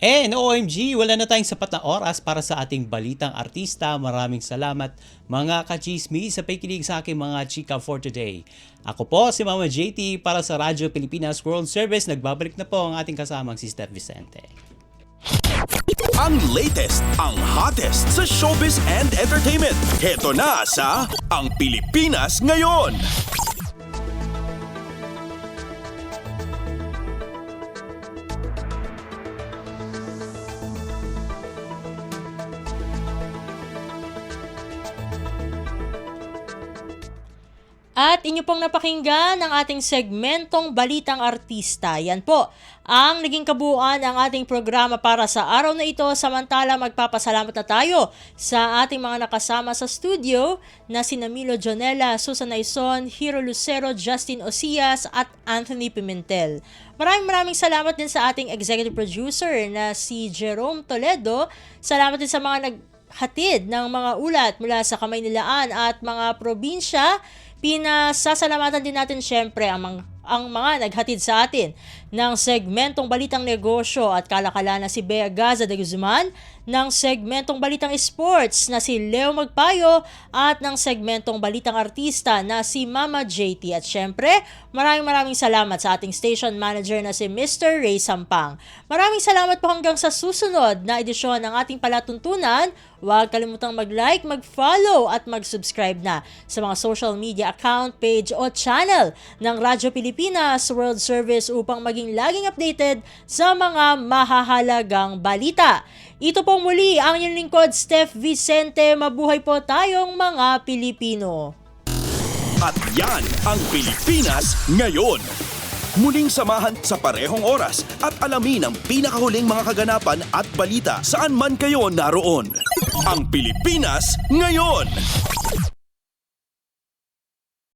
OMG, wala na tayong sapat na oras para sa ating balitang artista. Maraming salamat mga ka-chismis sa pakikinig sa aking mga chika for today. Ako po si Mama JT para sa Radyo Pilipinas World Service. Nagbabalik na po ang ating kasamang si Steph Vicente. Ang latest, ang hottest sa showbiz and entertainment. Heto na sa Ang Pilipinas Ngayon. At inyo pong napakinggan ang ating segmentong Balitang Artista. Yan po ang naging kabuuan ng ating programa para sa araw na ito. Samantala, magpapasalamat na tayo sa ating mga nakasama sa studio na sina Milo Jonella, Susan Aison, Hiro Lucero, Justin Osias at Anthony Pimentel. Maraming salamat din sa ating executive producer na si Jerome Toledo. Salamat din sa mga naghatid ng mga ulat mula sa Kamaynilaan at mga probinsya. Pinasasalamatan din natin syempre ang mga naghatid sa atin ng segmentong Balitang Negosyo at Kalakala na si Bea Gaza de Guzman, ng segmentong Balitang Sports na si Leo Magpayo at ng segmentong Balitang Artista na si Mama JT. At syempre, maraming salamat sa ating station manager na si Mr. Ray Sampang. Maraming salamat po hanggang sa susunod na edisyon ng ating palatuntunan. Huwag kalimutang mag-like, mag-follow at mag-subscribe na sa mga social media account, page o channel ng Radyo Pilipinas World Service upang maging laging updated sa mga mahahalagang balita. Ito pong muli ang inyong lingkod, Steph Vicente. Mabuhay po tayong mga Pilipino. At yan ang Pilipinas Ngayon. Muling samahan sa parehong oras at alamin ang pinakahuling mga kaganapan at balita saan man kayo naroon. Ang Pilipinas Ngayon.